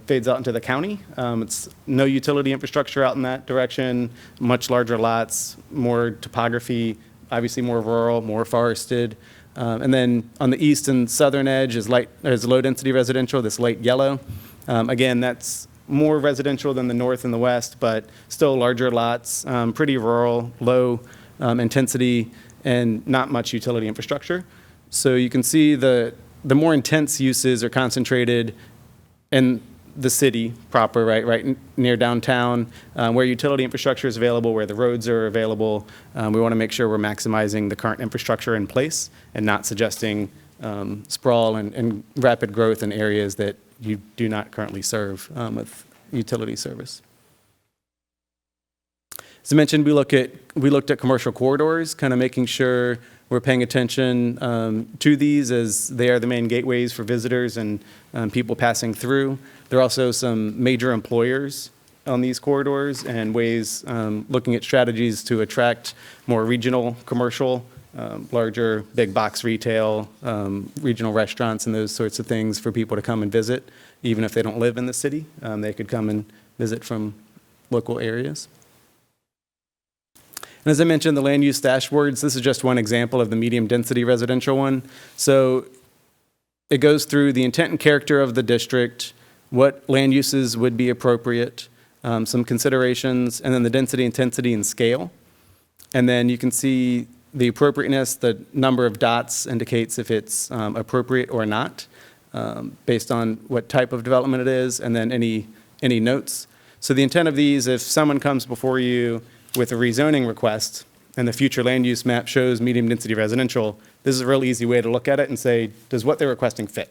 S13: fades out into the county. It's no utility infrastructure out in that direction, much larger lots, more topography, obviously more rural, more forested. And then on the east and southern edge is low-density residential, this light yellow. Again, that's more residential than the north and the west, but still larger lots, pretty rural, low intensity, and not much utility infrastructure. So you can see the more intense uses are concentrated in the city proper, right near downtown, where utility infrastructure is available, where the roads are available. We want to make sure we're maximizing the current infrastructure in place and not suggesting sprawl and rapid growth in areas that you do not currently serve with utility service. As I mentioned, we looked at commercial corridors, kind of making sure we're paying attention to these as they are the main gateways for visitors and people passing through. There are also some major employers on these corridors and ways looking at strategies to attract more regional commercial, larger big box retail, regional restaurants and those sorts of things for people to come and visit, even if they don't live in the city. They could come and visit from local areas. And as I mentioned, the land use dashboards, this is just one example of the medium density residential one. So it goes through the intent and character of the district, what land uses would be appropriate, some considerations, and then the density, intensity, and scale. And then you can see the appropriateness, the number of dots indicates if it's appropriate or not, based on what type of development it is, and then any notes. So the intent of these, if someone comes before you with a rezoning request and the future land use map shows medium density residential, this is a real easy way to look at it and say, does what they're requesting fit?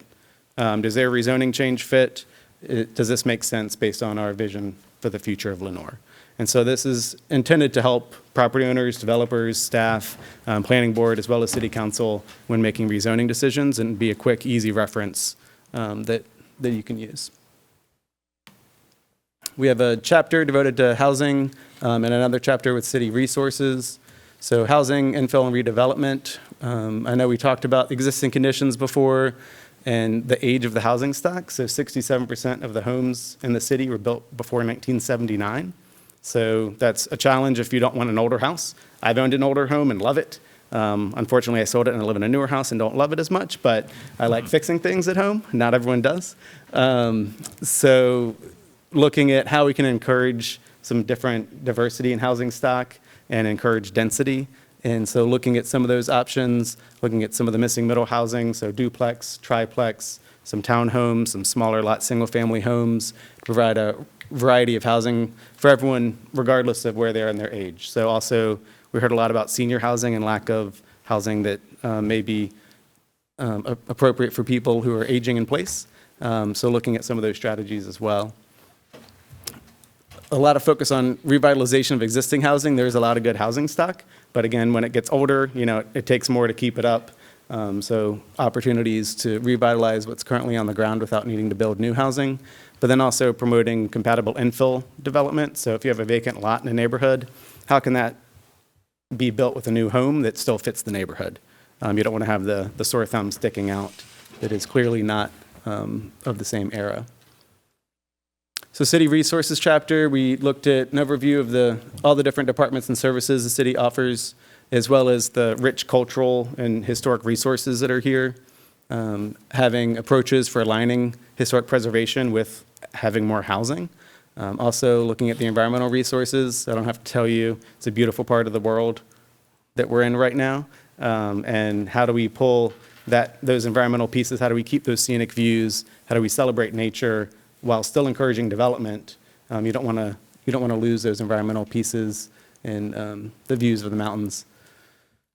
S13: Does their rezoning change fit? Does this make sense based on our vision for the future of Lenoir? And so this is intended to help property owners, developers, staff, planning board, as well as city council when making rezoning decisions, and be a quick, easy reference that you can use. We have a chapter devoted to housing and another chapter with city resources. So housing, infill, and redevelopment. I know we talked about existing conditions before and the age of the housing stock. So 67% of the homes in the city were built before 1979. So that's a challenge if you don't want an older house. I've owned an older home and love it. Unfortunately, I sold it and I live in a newer house and don't love it as much, but I like fixing things at home. Not everyone does. So looking at how we can encourage some different diversity in housing stock and encourage density. And so looking at some of those options, looking at some of the missing middle housing, so duplex, triplex, some townhomes, some smaller lot single-family homes, to provide a variety of housing for everyone, regardless of where they are in their age. So also, we heard a lot about senior housing and lack of housing that may be appropriate for people who are aging in place. So looking at some of those strategies as well. A lot of focus on revitalization of existing housing. There's a lot of good housing stock, but again, when it gets older, it takes more to keep it up. So opportunities to revitalize what's currently on the ground without needing to build new housing, but then also promoting compatible infill development. So if you have a vacant lot in a neighborhood, how can that be built with a new home that still fits the neighborhood? You don't want to have the sore thumb sticking out that is clearly not of the same era. So city resources chapter, we looked at an overview of all the different departments and services the city offers, as well as the rich cultural and historic resources that are here, having approaches for aligning historic preservation with having more housing. Also looking at the environmental resources. I don't have to tell you, it's a beautiful part of the world that we're in right now. And how do we pull those environmental pieces? How do we keep those scenic views? How do we celebrate nature while still encouraging development? You don't want to lose those environmental pieces and the views of the mountains.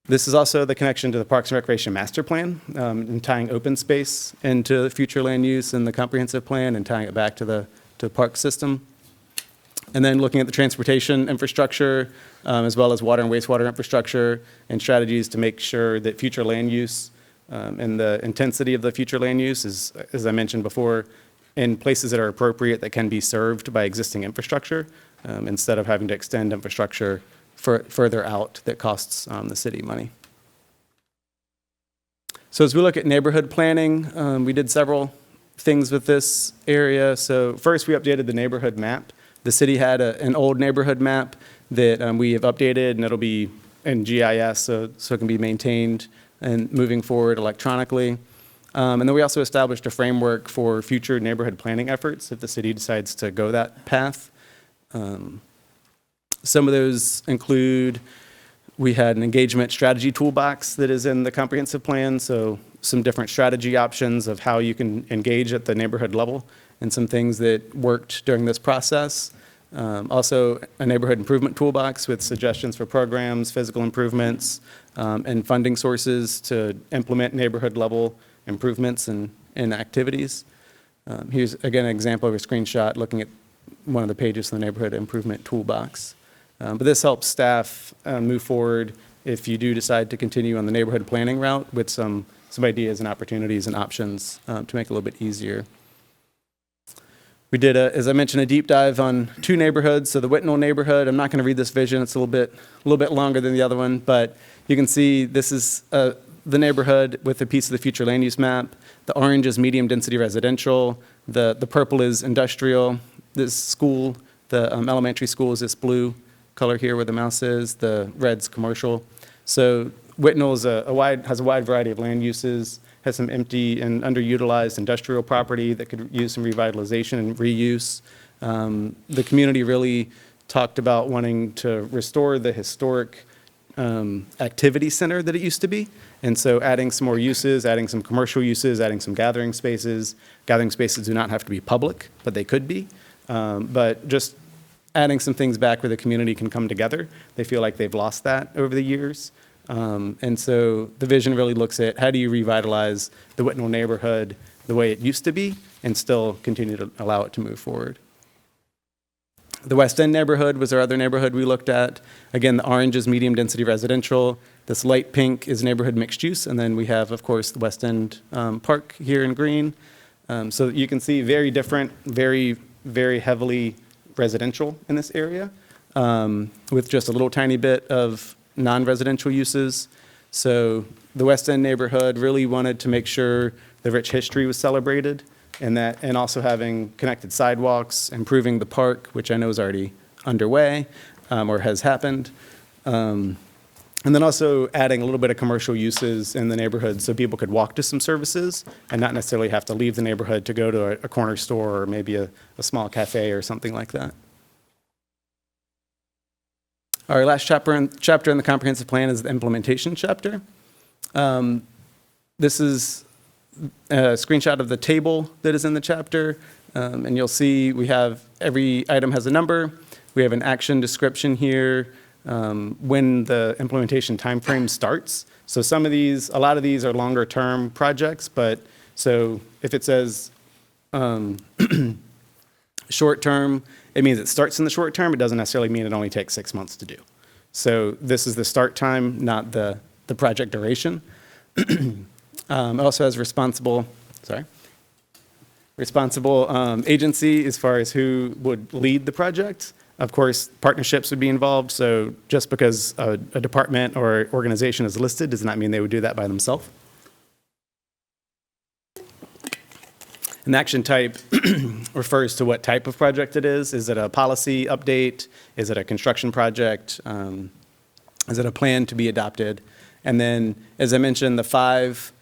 S13: This is also the connection to the Parks and Recreation Master Plan, and tying open space into future land use and the comprehensive plan and tying it back to the park system. And then looking at the transportation infrastructure, as well as water and wastewater infrastructure and strategies to make sure that future land use and the intensity of the future land use is, as I mentioned before, in places that are appropriate that can be served by existing infrastructure, instead of having to extend infrastructure further out that costs the city money. So as we look at neighborhood planning, we did several things with this area. So first, we updated the neighborhood map. The city had an old neighborhood map that we have updated, and it'll be in GIS, so it can be maintained and moving forward electronically. And then we also established a framework for future neighborhood planning efforts if the city decides to go that path. Some of those include, we had an engagement strategy toolbox that is in the comprehensive plan, so some different strategy options of how you can engage at the neighborhood level and some things that worked during this process. Also, a neighborhood improvement toolbox with suggestions for programs, physical improvements, and funding sources to implement neighborhood level improvements and activities. Here's, again, an example of a screenshot looking at one of the pages in the neighborhood improvement toolbox. But this helps staff move forward if you do decide to continue on the neighborhood planning route with some ideas and opportunities and options to make it a little bit easier. We did, as I mentioned, a deep dive on 2 neighborhoods. So the Whitnall neighborhood, I'm not going to read this vision. It's a little bit longer than the other one, but you can see this is the neighborhood with a piece of the future land use map. The orange is medium density residential. The purple is industrial. This school, the elementary school, is this blue color here where the mouse is. The red's commercial. So Whitnall is has a wide variety of land uses, has some empty and underutilized industrial property that could use some revitalization and reuse. The community really talked about wanting to restore the historic activity center that it used to be. And so adding some more uses, adding some commercial uses, adding some gathering spaces. Gathering spaces do not have to be public, but they could be. But just adding some things back where the community can come together. They feel like they've lost that over the years. And so the vision really looks at how do you revitalize the Whitnall neighborhood the way it used to be and still continue to allow it to move forward. The West End neighborhood was our other neighborhood we looked at. Again, the orange is medium density residential. This light pink is neighborhood mixed use. And then we have, of course, the West End Park here in green. So you can see very different, very, very heavily residential in this area with just a little tiny bit of non-residential uses. So the West End neighborhood really wanted to make sure the rich history was celebrated and also having connected sidewalks, improving the park, which I know is already underway or has happened. And then also adding a little bit of commercial uses in the neighborhood so people could walk to some services and not necessarily have to leave the neighborhood to go to a corner store or maybe a small cafe or something like that. Our last chapter in the comprehensive plan is the implementation chapter. This is a screenshot of the table that is in the chapter. And you'll see we have every item has a number. We have an action description here when the implementation timeframe starts. So a lot of these are longer term projects, but so if it says short term, it means it starts in the short term. It doesn't necessarily mean it only takes 6 months to do. So this is the start time, not the project duration. It also has responsible agency as far as who would lead the project. Of course, partnerships would be involved. So just because a department or organization is listed does not mean they would do that by themselves. An action type refers to what type of project it is. Is it a policy update? Is it a construction project? Is it a plan to be adopted? And then, as I mentioned, the 5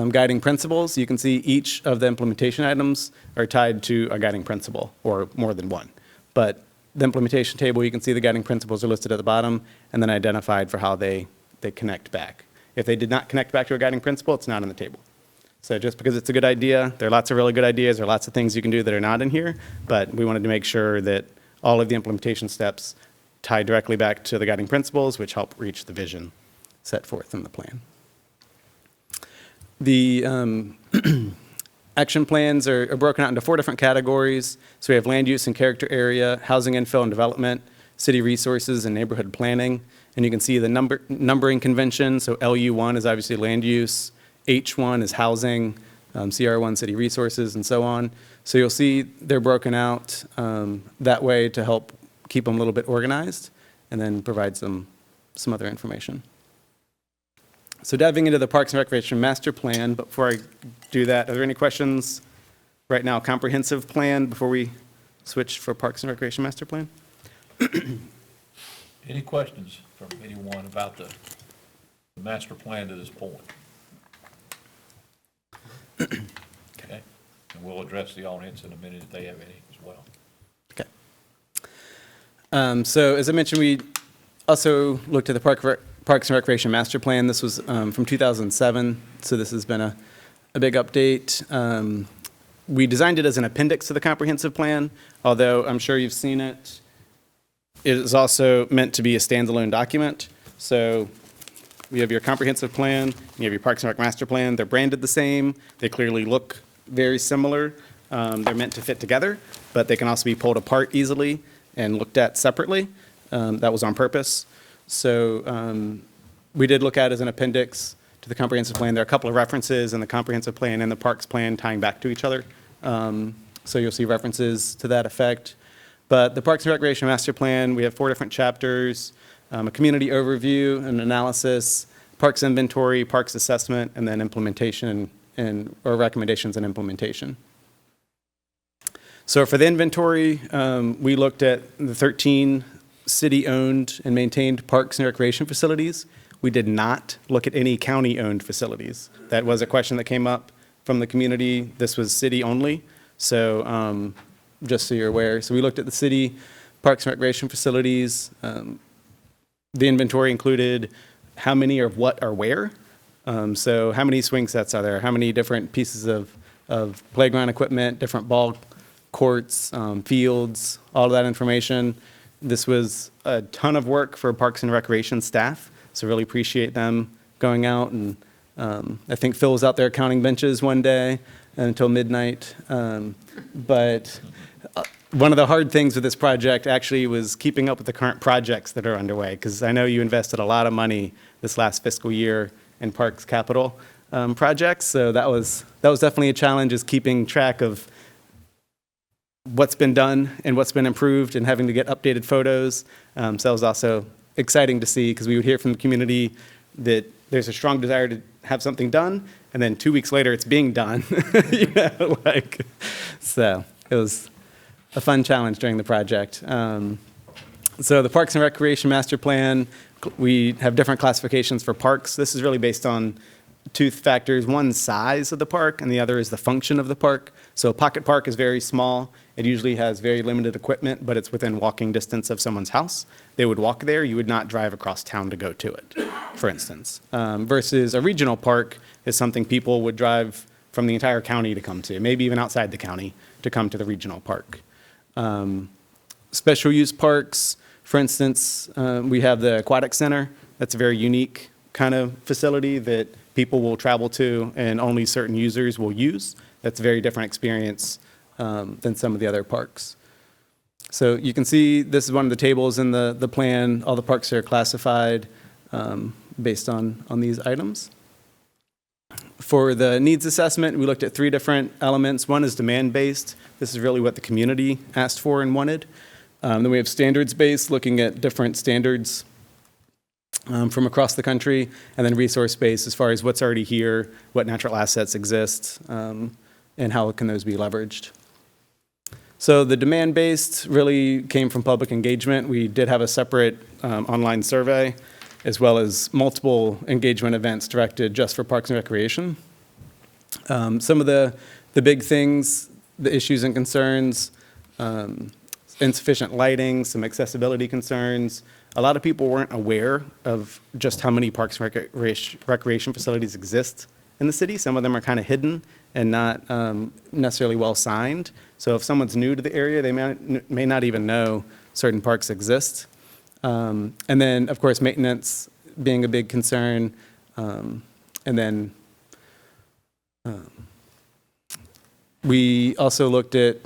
S13: guiding principles, you can see each of the implementation items are tied to a guiding principle or more than one. But the implementation table, you can see the guiding principles are listed at the bottom and then identified for how they connect back. If they did not connect back to a guiding principle, it's not in the table. So just because it's a good idea, there are lots of really good ideas, there are lots of things you can do that are not in here, but we wanted to make sure that all of the implementation steps tie directly back to the guiding principles, which help reach the vision set forth in the plan. The action plans are broken out into 4 different categories. So we have land use and character area, housing infill and development, city resources, and neighborhood planning. And you can see the numbering convention. So LU1 is obviously land use. H1 is housing, CR1 city resources, and so on. So you'll see they're broken out that way to help keep them a little bit organized and then provide some other information. So diving into the Parks and Recreation Master Plan, but before I do that, are there any questions right now? Comprehensive plan before we switch for Parks and Recreation Master Plan?
S1: Any questions from anyone about the master plan to this point? Okay, and we'll address the audience in a minute if they have any as well.
S13: Okay. So as I mentioned, we also looked at the Parks and Recreation Master Plan. This was from 2007, so this has been a big update. We designed it as an appendix to the comprehensive plan, although I'm sure you've seen it. It is also meant to be a standalone document. So you have your comprehensive plan, you have your Parks and Rec Master Plan. They're branded the same. They clearly look very similar. They're meant to fit together, but they can also be pulled apart easily and looked at separately. That was on purpose. So we did look at it as an appendix to the comprehensive plan. There are a couple of references in the comprehensive plan and the parks plan tying back to each other. So you'll see references to that effect. But the Parks and Recreation Master Plan, we have 4 different chapters, a community overview, an analysis, parks inventory, parks assessment, and then implementation or recommendations and implementation. So for the inventory, we looked at the 13 city-owned and maintained parks and recreation facilities. We did not look at any county-owned facilities. That was a question that came up from the community. This was city-only, so just so you're aware. So we looked at the city parks and recreation facilities. The inventory included how many of what are where. So how many swing sets are there? How many different pieces of playground equipment, different ball courts, fields, all of that information. This was a ton of work for Parks and Recreation staff, so really appreciate them going out. And I think Phil was out there counting benches one day until midnight. But one of the hard things with this project actually was keeping up with the current projects that are underway, because I know you invested a lot of money this last fiscal year in Parks Capital projects. So that was definitely a challenge, is keeping track of what's been done and what's been improved and having to get updated photos. So it was also exciting to see, because we would hear from the community that there's a strong desire to have something done, and then 2 weeks later it's being done. So it was a fun challenge during the project. So the Parks and Recreation Master Plan, we have different classifications for parks. This is really based on 2 factors. One, size of the park, and the other is the function of the park. So a pocket park is very small. It usually has very limited equipment, but it's within walking distance of someone's house. They would walk there. You would not drive across town to go to it, for instance. Versus a regional park is something people would drive from the entire county to come to, maybe even outside the county to come to the regional park. Special use parks, for instance, we have the Aquatic Center. That's a very unique kind of facility that people will travel to and only certain users will use. That's a very different experience than some of the other parks. So you can see this is one of the tables in the plan. All the parks are classified based on these items. For the needs assessment, we looked at 3 different elements. One is demand-based. This is really what the community asked for and wanted. Then we have standards-based, looking at different standards from across the country, and then resource-based as far as what's already here, what natural assets exist, and how can those be leveraged. So the demand-based really came from public engagement. We did have a separate online survey, as well as multiple engagement events directed just for Parks and Recreation. Some of the big things, the issues and concerns, insufficient lighting, some accessibility concerns. A lot of people weren't aware of just how many parks and recreation facilities exist in the city. Some of them are kind of hidden and not necessarily well signed. So if someone's new to the area, they may not even know certain parks exist. And then, of course, maintenance being a big concern. And then we also looked at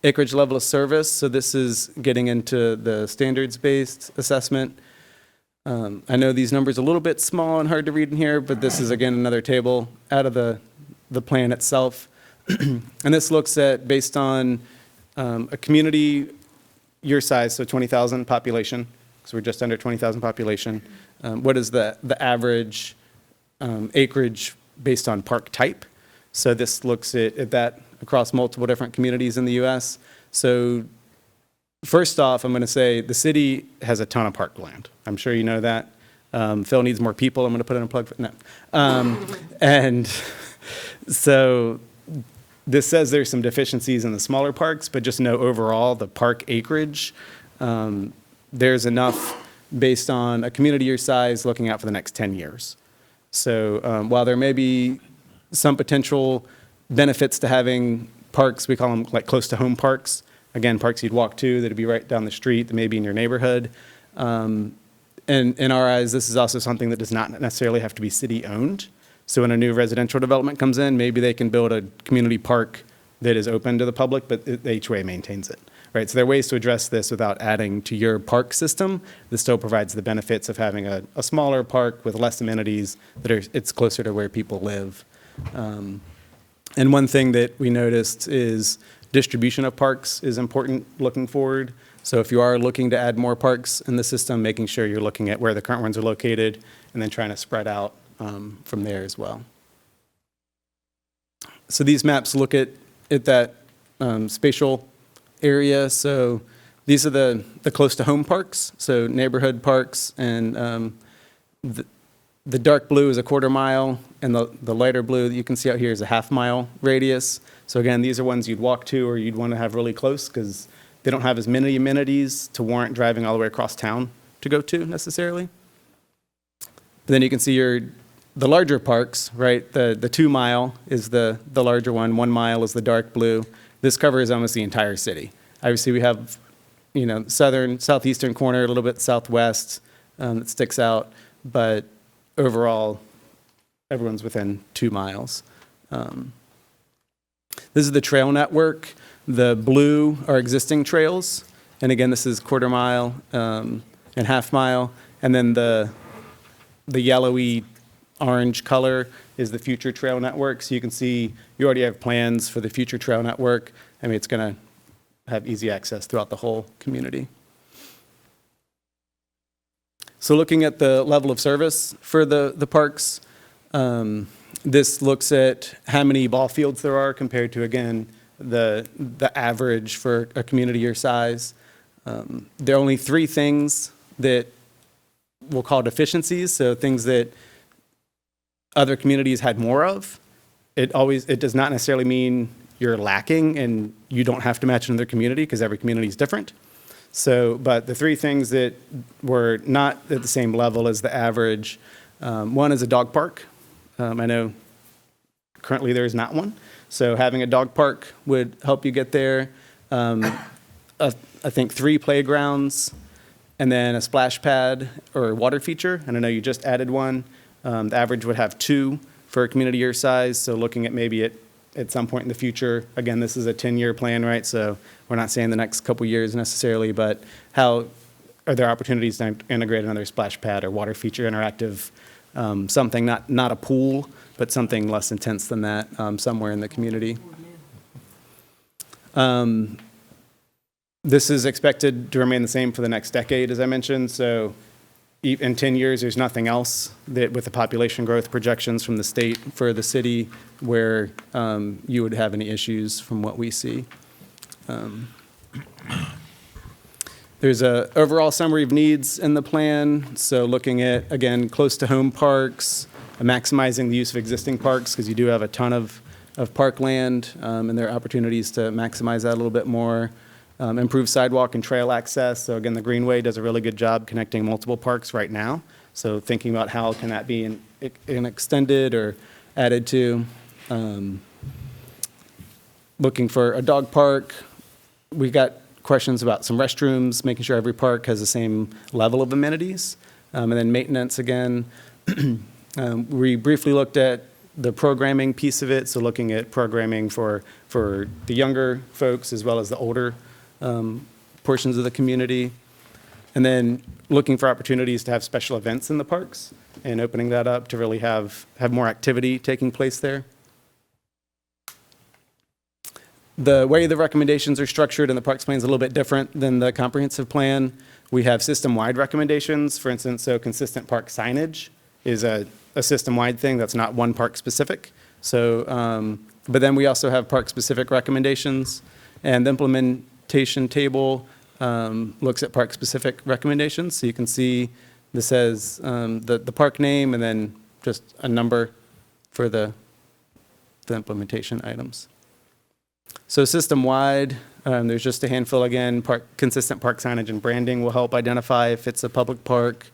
S13: acreage level of service. So this is getting into the standards-based assessment. I know these numbers are a little bit small and hard to read in here, but this is again another table out of the plan itself. And this looks at, based on a community your size, so 20,000 population, because we're just under 20,000 population. What is the average acreage based on park type? So this looks at that across multiple different communities in the U.S. So first off, I'm going to say the city has a ton of parkland. I'm sure you know that. Phil needs more people. I'm going to put in a plug for no. And so this says there's some deficiencies in the smaller parks, but just know overall the park acreage, there's enough based on a community your size looking out for the next 10 years. So while there may be some potential benefits to having parks, we call them like close to home parks. Again, parks you'd walk to that'd be right down the street, that may be in your neighborhood. And in our eyes, this is also something that does not necessarily have to be city owned. So when a new residential development comes in, maybe they can build a community park that is open to the public, but the HOA maintains it, right? So there are ways to address this without adding to your park system. This still provides the benefits of having a smaller park with less amenities it's closer to where people live. And one thing that we noticed is distribution of parks is important looking forward. So if you are looking to add more parks in the system, making sure you're looking at where the current ones are located and then trying to spread out from there as well. So these maps look at that spatial area. So these are the close to home parks, so neighborhood parks, and the dark blue is a 1/4 mile, and the lighter blue that you can see out here is a 1/2 mile radius. So again, these are ones you'd walk to or you'd want to have really close because they don't have as many amenities to warrant driving all the way across town to go to necessarily. But then you can see the larger parks, right? The 2 mile is the larger one. 1 mile is the dark blue. This covers almost the entire city. Obviously, we have, southeastern corner, a little bit southwest that sticks out, but overall, everyone's within 2 miles. This is the trail network. The blue are existing trails, and again, this is 1/4 mile and 1/2 mile, and then the yellowy orange color is the future trail network. So you can see you already have plans for the future trail network. I mean, it's going to have easy access throughout the whole community. So looking at the level of service for the parks, this looks at how many ball fields there are compared to, again, the average for a community your size. There are only 3 things that we'll call deficiencies, so things that other communities had more of. It does not necessarily mean you're lacking and you don't have to match another community because every community is different. So, but the 3 things that were not at the same level as the average, one is a dog park. I know currently there is not one. So having a dog park would help you get there. I think 3 playgrounds and then a splash pad or water feature. And I know you just added one. The average would have 2 for a community your size. So looking at maybe at some point in the future, again, this is a 10-year plan, right? So we're not saying the next couple years necessarily, but how are there opportunities to integrate another splash pad or water feature interactive, something not a pool, but something less intense than that somewhere in the community. This is expected to remain the same for the next decade, as I mentioned. So in 10 years, there's nothing else that with the population growth projections from the state for the city where you would have any issues from what we see. There's a overall summary of needs in the plan. So looking at, again, close to home parks, maximizing the use of existing parks because you do have a ton of parkland and there are opportunities to maximize that a little bit more. Improve sidewalk and trail access. So again, the Greenway does a really good job connecting multiple parks right now. So thinking about how can that be extended or added to. Looking for a dog park. We got questions about some restrooms, making sure every park has the same level of amenities. And then maintenance again. We briefly looked at the programming piece of it. So looking at programming for the younger folks as well as the older portions of the community. And then looking for opportunities to have special events in the parks and opening that up to really have more activity taking place there. The way the recommendations are structured in the Parks Plan is a little bit different than the comprehensive plan. We have system-wide recommendations, for instance, so consistent park signage is a system-wide thing that's not one park specific. So, but then we also have park-specific recommendations, and the implementation table looks at park-specific recommendations. So you can see this says the park name and then just a number for the implementation items. So system-wide, there's just a handful again. Consistent park signage and branding will help identify if it's a public park.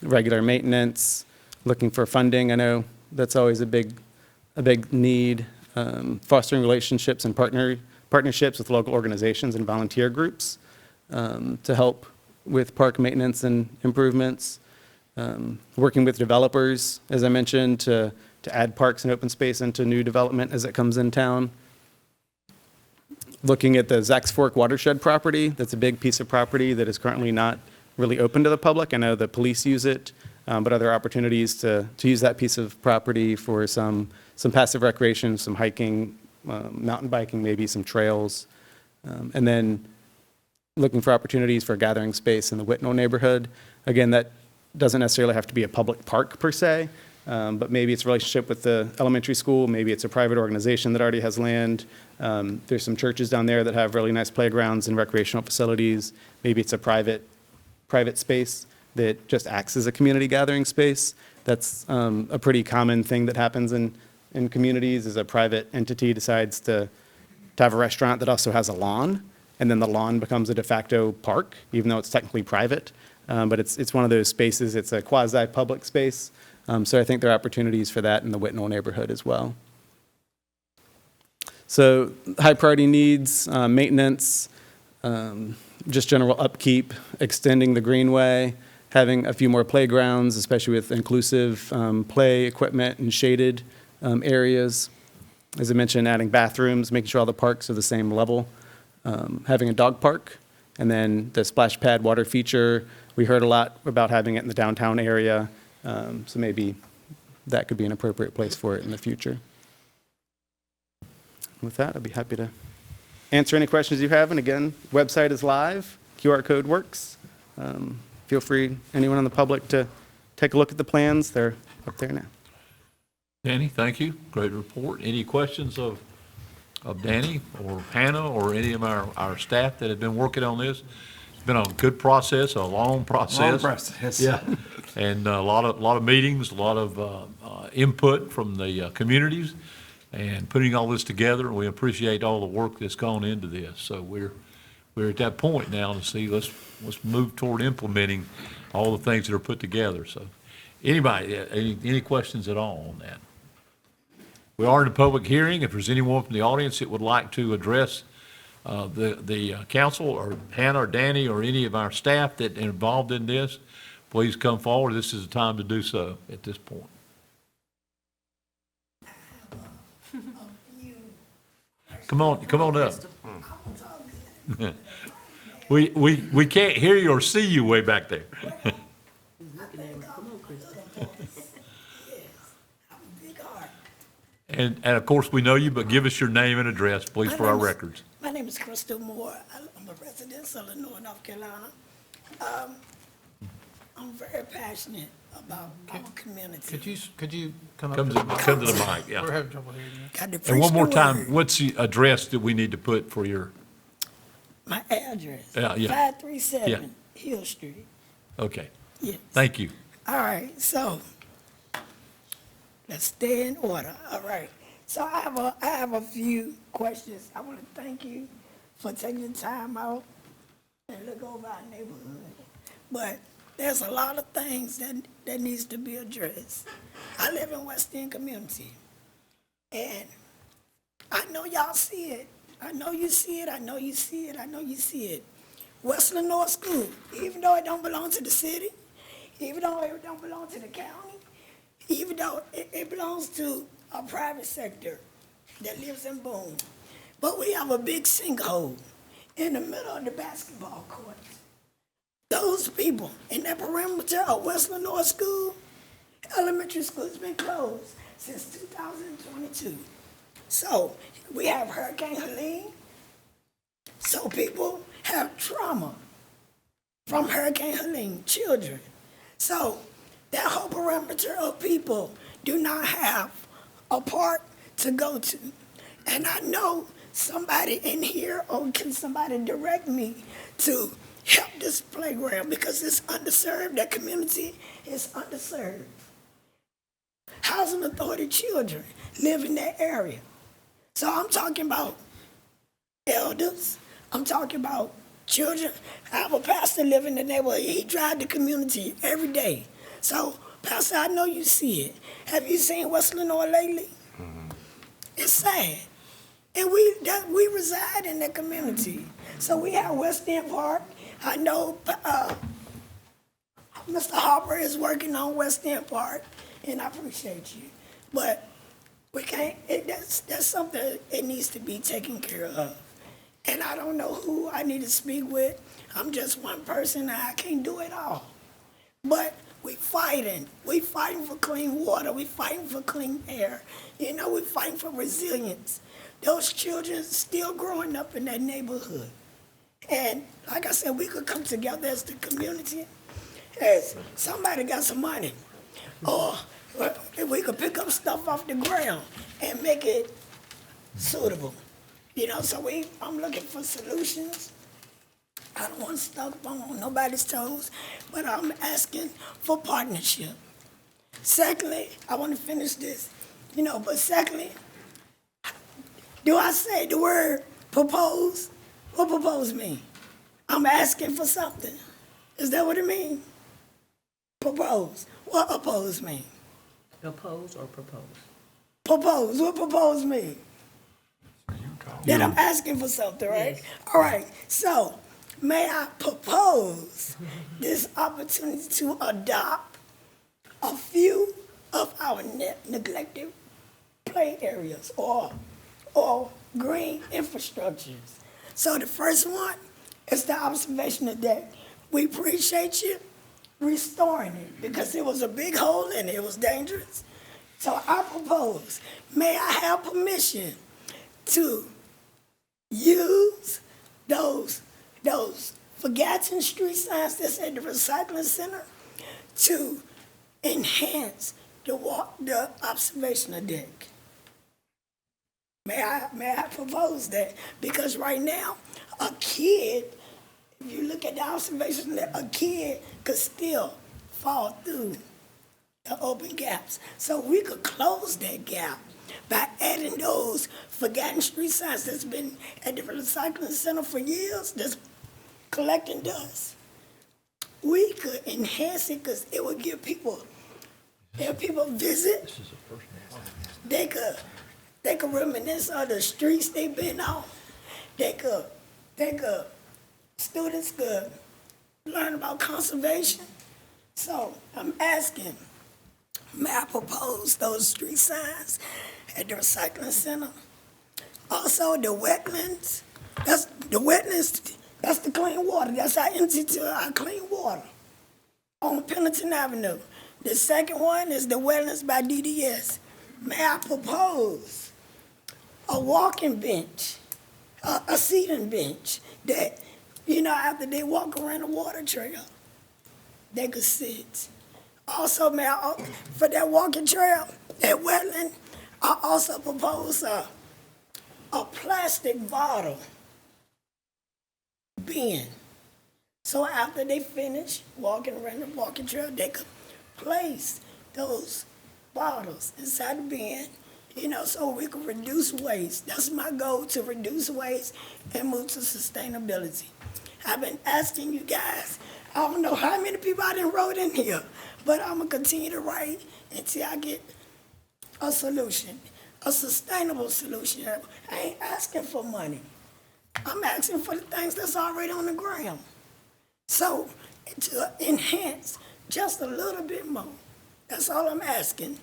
S13: Regular maintenance, looking for funding. I know that's always a big need. Fostering relationships and partnerships with local organizations and volunteer groups to help with park maintenance and improvements. Working with developers, as I mentioned, to add parks and open space into new development as it comes in town. Looking at the Zacks Fork watershed property, that's a big piece of property that is currently not really open to the public. I know the police use it, but other opportunities to use that piece of property for some passive recreation, some hiking, mountain biking, maybe some trails. And then looking for opportunities for gathering space in the Whitnall neighborhood. Again, that doesn't necessarily have to be a public park per se, but maybe it's a relationship with the elementary school, maybe it's a private organization that already has land. There's some churches down there that have really nice playgrounds and recreational facilities. Maybe it's a private space that just acts as a community gathering space. That's a pretty common thing that happens in communities, is a private entity decides to have a restaurant that also has a lawn, and then the lawn becomes a de facto park, even though it's technically private. But it's one of those spaces, it's a quasi-public space. So I think there are opportunities for that in the Whitnall neighborhood as well. So high priority needs, maintenance, just general upkeep, extending the greenway, having a few more playgrounds, especially with inclusive play equipment and shaded areas. As I mentioned, adding bathrooms, making sure all the parks are the same level, having a dog park, and then the splash pad water feature. We heard a lot about having it in the downtown area, so maybe that could be an appropriate place for it in the future. With that, I'd be happy to answer any questions you have. And again, website is live, QR code works. Feel free, anyone in the public, to take a look at the plans. They're up there now.
S1: Danny, thank you. Great report. Any questions of Danny or Hannah or any of our staff that have been working on this? It's been a good process, a long process.
S7: Long process.
S1: Yeah, and a lot of meetings, a lot of input from the communities, and putting all this together. We appreciate all the work that's gone into this. So we're at that point now to see, let's move toward implementing all the things that are put together. So anybody, any questions at all on that? We are in a public hearing. If there's anyone from the audience that would like to address the council, or Hannah or Danny or any of our staff that are involved in this, please come forward. This is the time to do so at this point. Come on up. We can't hear you or see you way back there. And of course, we know you, but give us your name and address, please, for our records.
S14: My name is Crystal Moore. I'm a resident of Lenore, North Carolina. I'm very passionate about our community.
S2: Could you come up?
S1: Come to the mic, yeah.
S2: We're having trouble hearing you.
S14: Got to
S1: And
S14: preach
S1: one more
S14: the
S1: time,
S14: word.
S1: what's the address that we need to put for your,
S14: My address,
S1: Yeah.
S14: 537 Hill Street.
S1: okay,
S14: Yes.
S1: thank you.
S14: All right, so let's stay in order. All right. So I have a few questions. I want to thank you for taking the time out and look over our neighborhood. But there's a lot of things that needs to be addressed. I live in West End community, and I know y'all see it. I know you see it. I know you see it. I know you see it. West Lenore School, even though it don't belong to the city, even though it don't belong to the county, even though it belongs to a private sector that lives in Boone, but we have a big sinkhole in the middle of the basketball court. those people in that perimeter of West Lenore School, elementary school has been closed since 2022. So we have Hurricane Helene. So people have trauma from Hurricane Helene, children. So that whole perimeter of people do not have a park to go to. And I know somebody in here, or can somebody direct me to help this playground because it's underserved, that community is underserved. Housing Authority children live in that area. So I'm talking about elders, I'm talking about children. I have a pastor live in the neighborhood. He drives the community every day. So, Pastor, I know you see it. Have you seen West Lenore lately? It's sad. And we reside in the community. So we have West End Park. I know Mr. Harper is working on West End Park, and I appreciate you. But we can't, that's something that needs to be taken care of. And I don't know who I need to speak with. I'm just one person, and I can't do it all. But we fighting. We fighting for clean water. We fighting for clean air. You know, we fighting for resilience. Those children still growing up in that neighborhood. And like I said, we could come together as the community, as somebody got some money, or if we could pick up stuff off the ground and make it suitable. You know, so I'm looking for solutions. I don't want to step on nobody's toes, but I'm asking for partnership. Secondly, I want to finish this, but secondly, do I say the word propose? What propose mean? I'm asking for something. Is that what it means? Propose. What oppose mean?
S9: Oppose or propose?
S14: Propose. What propose mean? Then I'm asking for something, right? Yes. All right. So, may I propose this opportunity to adopt a few of our neglected play areas or green infrastructures. So the first one is the observational deck. We appreciate you restoring it because it was a big hole and it was dangerous. So I propose, may I have permission to use those forgotten street signs that's at the recycling center to enhance the observational deck. May I propose that? Because right now, a kid, if you look at the observation deck, a kid could still fall through the open gaps. So we could close that gap by adding those forgotten street signs that's been at the recycling center for years, that's collecting dust. We could enhance it because it would give people, if people visit, they could reminisce of the streets they've been on. Students could learn about conservation. So I'm asking, may I propose those street signs at the recycling center? Also, the wetlands, that's the clean water. That's our entry to our clean water on Pendleton Avenue. The second one is the wetlands by DDS. May I propose a walking bench, a seating bench that, after they walk around the water trail, they could sit. Also, for that walking trail at wetland, I also propose a plastic bottle bin. So after they finish walking around the walking trail, they could place those bottles inside the bin, so we can reduce waste. That's my goal, to reduce waste and move to sustainability. I've been asking you guys, I don't know how many people I done wrote in here, but I'm gonna continue to write until I get a solution, a sustainable solution. I ain't asking for money. I'm asking for the things that's already on the ground. So to enhance just a little bit more, that's all I'm asking.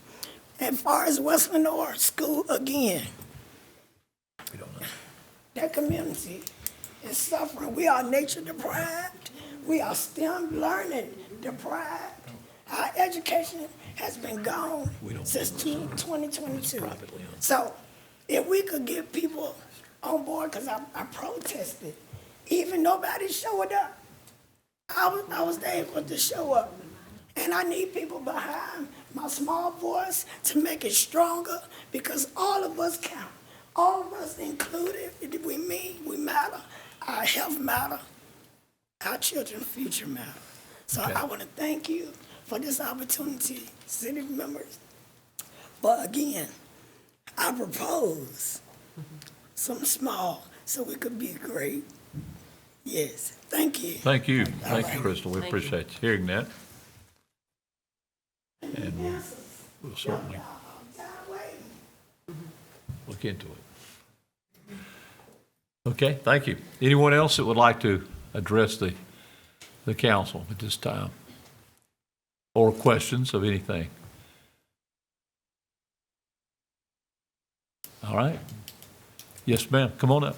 S14: As far as West Lenore School, again, that community is suffering. We are nature deprived. We are still learning deprived. Our education has been gone since 2022. So if we could get people on board, because I protested, even nobody showed up. I was able to show up. And I need people behind my small voice to make it stronger, because all of us count. All of us included, we matter. Our health matter. Our children's future matter. So I want to thank you for this opportunity, city members. But again, I propose something small so we could be great. Yes, thank you.
S1: Thank you. Thank you, Crystal. We appreciate you hearing that. And we'll certainly look into it. Okay, thank you. Anyone else that would like to address the council at this time? Or questions of anything? All right. Yes, ma'am. Come on up.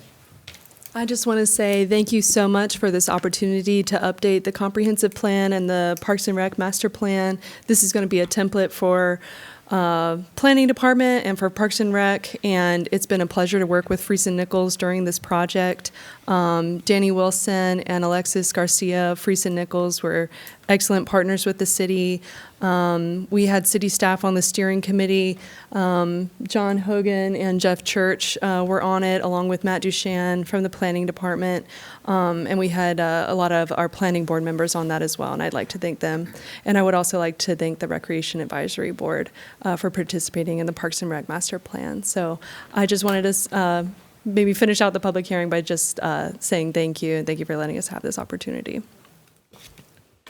S12: I just want to say thank you so much for this opportunity to update the comprehensive plan and the Parks and Rec master plan. This is going to be a template for planning department and for Parks and Rec, and it's been a pleasure to work with Friesen Nichols during this project. Danny Wilson and Alexis Garcia, Friesen Nichols, were excellent partners with the city. We had city staff on the steering committee. John Hogan and Jeff Church were on it, along with Matt Dushan from the planning department. And we had a lot of our planning board members on that as well, and I'd like to thank them. And I would also like to thank the Recreation Advisory Board for participating in the Parks and Rec master plan. So I just wanted to maybe finish out the public hearing by just saying thank you, and thank you for letting us have this opportunity.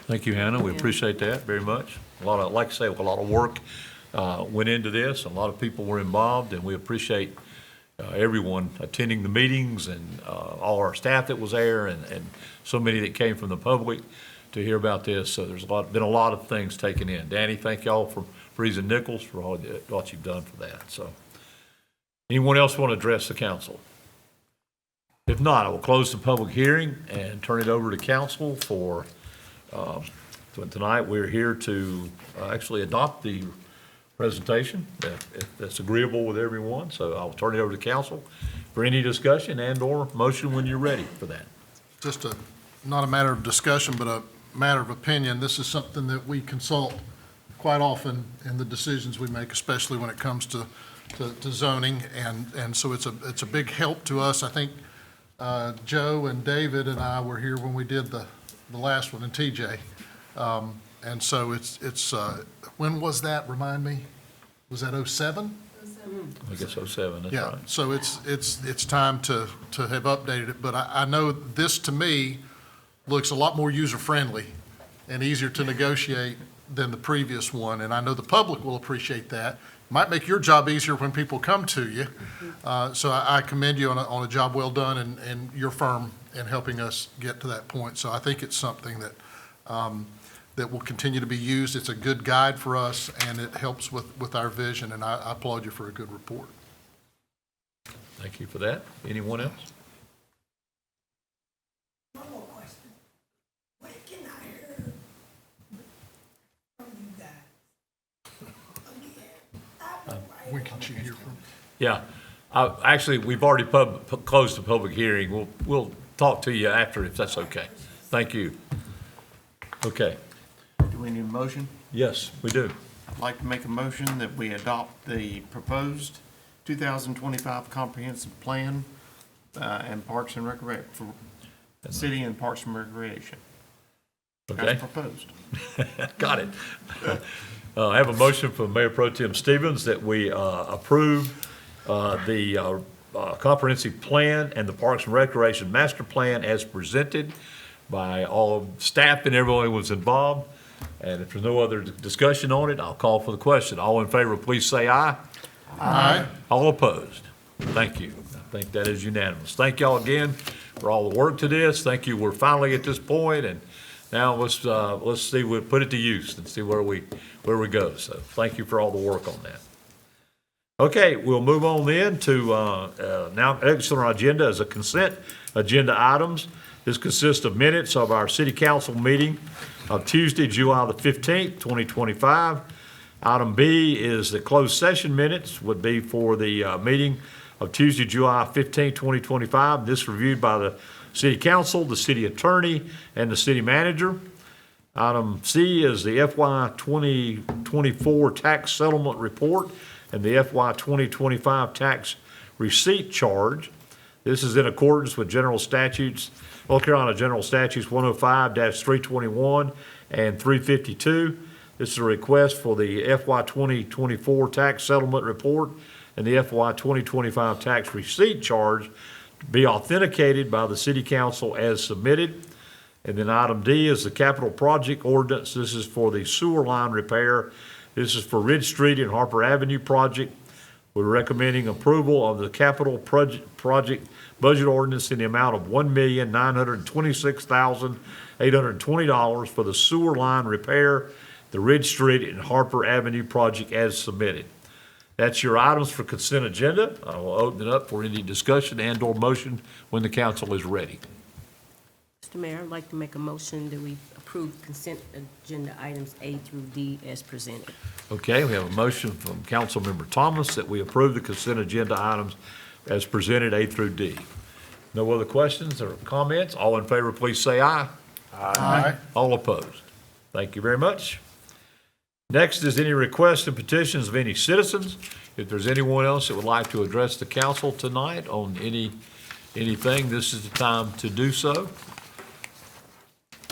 S1: Thank you, Hannah. We appreciate that very much. A lot of, like I say, a lot of work went into this. A lot of people were involved, and we appreciate everyone attending the meetings and all our staff that was there, and so many that came from the public to hear about this. So there's been a lot of things taken in. Danny, thank y'all for Friesen Nichols for all what you've done for that. So, anyone else want to address the council? If not, I will close the public hearing and turn it over to council for. Tonight, we're here to actually adopt the presentation, if that's agreeable with everyone. So I'll turn it over to council for any discussion and/or motion when you're ready for that.
S2: Just not a matter of discussion, but a matter of opinion. This is something that we consult quite often in the decisions we make, especially when it comes to zoning, and so it's a big help to us. I think Joe and David and I were here when we did the last one, and TJ. And so it's when was that? Remind me. Was that 07?
S1: I guess 07, that's
S2: yeah,
S1: right.
S2: So it's time to have updated it. But I know this, to me, looks a lot more user-friendly and easier to negotiate than the previous one. And I know the public will appreciate that. Might make your job easier when people come to you. So I commend you on a job well done, and your firm in helping us get to that point. So I think it's something that that will continue to be used. It's a good guide for us, and it helps with our vision, and I applaud you for a good report.
S1: Thank you for that. Anyone else?
S14: One more question. When can I hear from you guys? Again,
S2: When can you hear from?
S1: Yeah. Actually, we've already closed the public hearing. We'll talk to you after, if that's okay. Thank you. Okay.
S7: Do we need a motion?
S1: Yes, we do.
S7: I'd like to make a motion that we adopt the proposed 2025 comprehensive plan and Parks and Recreation, for city and Parks and Recreation.
S1: Okay.
S7: As proposed.
S1: Got it. I have a motion from Mayor Pro Tem Stevens that we approve the comprehensive plan and the Parks and Recreation master plan as presented by all staff and everyone who was involved. And if there's no other discussion on it, I'll call for the question. All in favor, please say aye.
S2: Aye.
S1: All opposed? Thank you. I think that is unanimous. Thank y'all again for all the work to this. Thank you. We're finally at this point, and now let's see, we'll put it to use and see where we go. So thank you for all the work on that. Okay, we'll move on then to now next on our agenda is a consent agenda items. This consists of minutes of our city council meeting of Tuesday, July the 15th, 2025. Item B is the closed session minutes, would be for the meeting of Tuesday, July 15th, 2025. This reviewed by the city council, the city attorney, and the city manager. Item C is the FY 2024 tax settlement report and the FY 2025 tax receipt charge. This is in accordance with General Statutes, North Carolina General Statutes 105-321 and 352. This is a request for the FY 2024 tax settlement report and the FY 2025 tax receipt charge to be authenticated by the city council as submitted. And then item D is the capital project ordinance. This is for the sewer line repair. This is for Ridge Street and Harper Avenue project. We're recommending approval of the capital project budget ordinance in the amount of $1,926,820 for the sewer line repair, the Ridge Street and Harper Avenue project as submitted. That's your items for consent agenda. I will open it up for any discussion and/or motion when the council is ready.
S9: Mr. Mayor, I'd like to make a motion that we approve consent agenda items A through D as presented.
S1: Okay, we have a motion from Councilmember Thomas that we approve the consent agenda items as presented A through D. No other questions or comments? All in favor, please say aye.
S2: Aye.
S1: All opposed? Thank you very much. Next is any requests and petitions of any citizens. If there's anyone else that would like to address the council tonight on anything, this is the time to do so.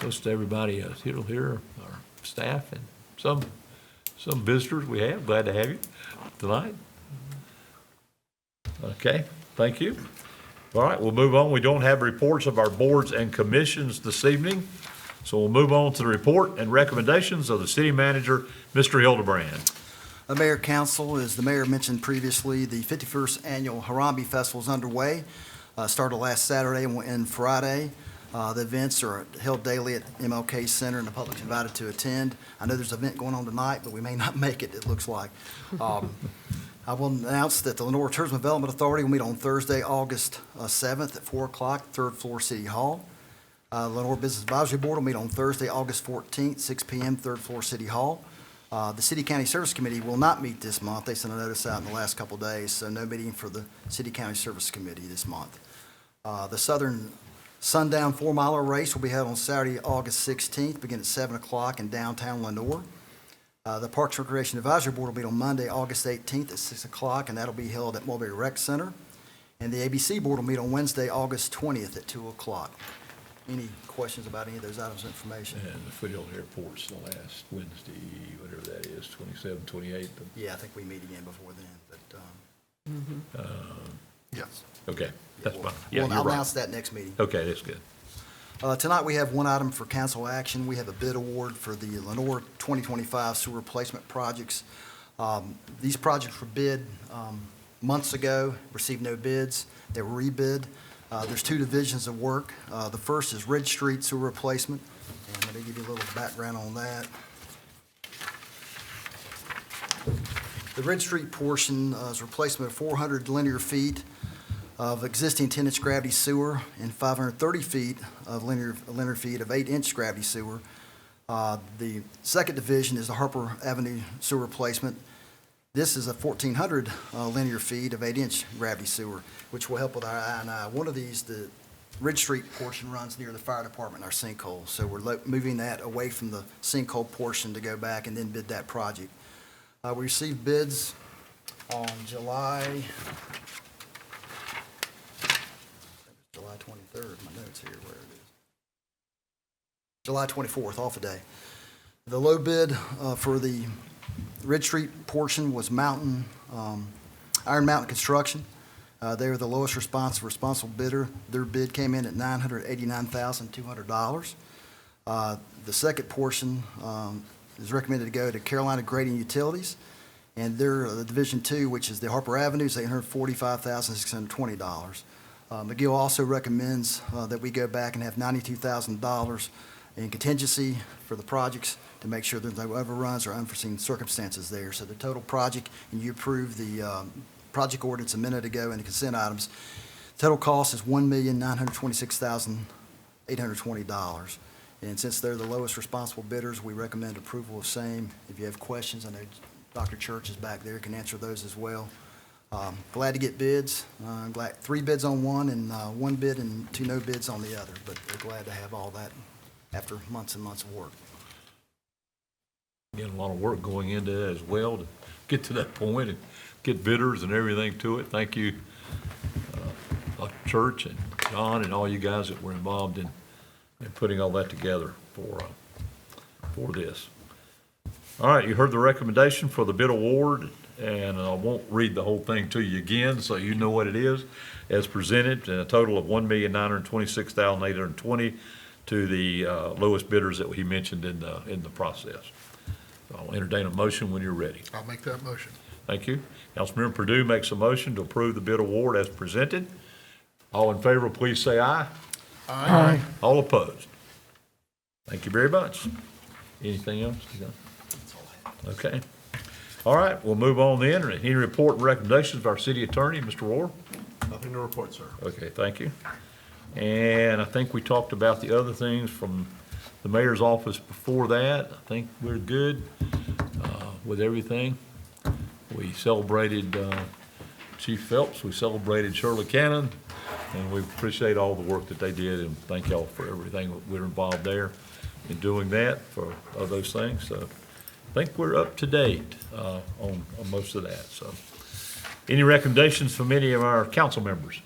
S1: Most everybody here, our staff and some visitors we have. Glad to have you tonight. Okay, thank you. All right, we'll move on. We don't have reports of our boards and commissions this evening, so we'll move on to the report and recommendations of the city manager, Mr. Hildebrand.
S15: Mayor, Council, as the mayor mentioned previously, the 51st Annual Harambe Festival is underway. Started last Saturday and Friday. The events are held daily at MLK Center, and the public's invited to attend. I know there's an event going on tonight, but we may not make it, it looks like. I will announce that the Lenoir Tourism Development Authority will meet on Thursday, August 7th at 4 o'clock, third floor City Hall. Lenoir Business Advisory Board will meet on Thursday, August 14th, 6 p.m., third floor City Hall. The City County Service Committee will not meet this month. They sent a notice out in the last couple of days, so no meeting for the City County Service Committee this month. The Southern Sundown 4-miler race will be held on Saturday, August 16th, begin at 7 o'clock in downtown Lenoir. The Parks and Recreation Advisory Board will meet on Monday, August 18th at 6 o'clock, and that'll be held at Mulberry Rec Center. And the ABC Board will meet on Wednesday, August 20th at 2 o'clock. Any questions about any of those items of information?
S1: And the Foothill Airport's the last Wednesday, whatever that is, 27, 28.
S15: Yeah, I think we meet again before then, but,
S2: Yes.
S1: Okay, that's fine.
S15: Well,
S1: Yeah,
S15: I'll
S1: you're right.
S15: announce that next meeting.
S1: Okay, that's good.
S15: Tonight, we have one item for council action. We have a bid award for the Lenoir 2025 sewer replacement projects. These projects were bid months ago, received no bids. They were rebid. There's two divisions of work. The first is Ridge Street sewer replacement, and let me give you a little background on that. The Ridge Street portion is replacement of 400 linear feet of existing 10-inch gravity sewer and 530 feet of linear feet of 8-inch gravity sewer. The second division is the Harper Avenue sewer replacement. This is a 1,400 linear feet of 8-inch gravity sewer, which will help with our I&I. One of these, the Ridge Street portion, runs near the fire department, our sinkhole. So we're moving that away from the sinkhole portion to go back and then bid that project. We received bids on July 23rd, my notes here, where it is. July 24th, off a day. The low bid for the Ridge Street portion was Iron Mountain Construction. They were the lowest responsible bidder. Their bid came in at $989,200. The second portion is recommended to go to Carolina Grading Utilities, and their Division 2, which is the Harper Avenue, is $845,620. McGill also recommends that we go back and have $92,000 in contingency for the projects to make sure there's no overruns or unforeseen circumstances there. So the total project, and you approved the project ordinance a minute ago and the consent items, total cost is $1,926,000 $820. And since they're the lowest responsible bidders, we recommend approval of same. If you have questions, I know Dr. Church is back there, can answer those as well. Glad to get bids. Glad 3 bids on one and 1 bid and 2 no bids on the other, but we're glad to have all that after months and months of work.
S1: Getting a lot of work going into it as well to get to that point and get bidders and everything to it. Thank you, Dr. Church and John and all you guys that were involved in putting all that together for this. All right, you heard the recommendation for the bid award, and I won't read the whole thing to you again, so you know what it is, as presented, and a total of $1,926,820 to the lowest bidders that he mentioned in the process. So I'll entertain a motion when you're ready.
S2: I'll make that motion.
S1: Thank you. Councilmember Purdue makes a motion to approve the bid award as presented. All in favor, please say aye.
S2: Aye.
S1: All opposed? Thank you very much. Anything else? Okay. All right, we'll move on then. Any report and recommendations of our city attorney, Mr. Rohr?
S2: Nothing to report, sir.
S1: Okay, thank you. And I think we talked about the other things from the mayor's office before that. I think we're good with everything. We celebrated Chief Phelps, we celebrated Shirley Cannon, and we appreciate all the work that they did, and thank y'all for everything that we're involved there in doing that, for all those things. So I think we're up to date on most of that. So any recommendations from any of our council members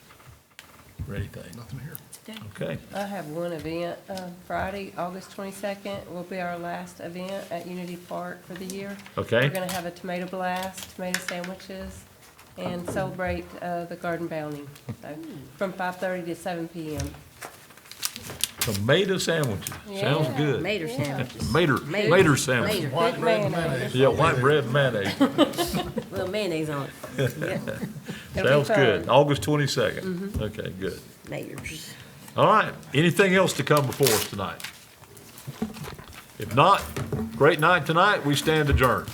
S1: or anything?
S2: Nothing here.
S1: Okay.
S5: I have one event, Friday, August 22nd, will be our last event at Unity Park for the year.
S1: Okay.
S5: We're gonna have a tomato blast, tomato sandwiches, and celebrate the garden bounty. So, from 5:30 to 7 p.m.
S1: Tomato sandwiches, sounds
S5: Yeah.
S1: good.
S9: Mater sandwiches.
S1: Mater sandwiches.
S9: Mater.
S2: White bread and mayonnaise.
S1: Yeah, white bread and mayonnaise.
S9: Little mayonnaise on it. Yeah.
S5: It'll be
S1: Sounds good.
S5: fun.
S1: August 22nd. Okay, good.
S9: Maters.
S1: All right, anything else to come before us tonight? If not, great night tonight, we stand adjourned.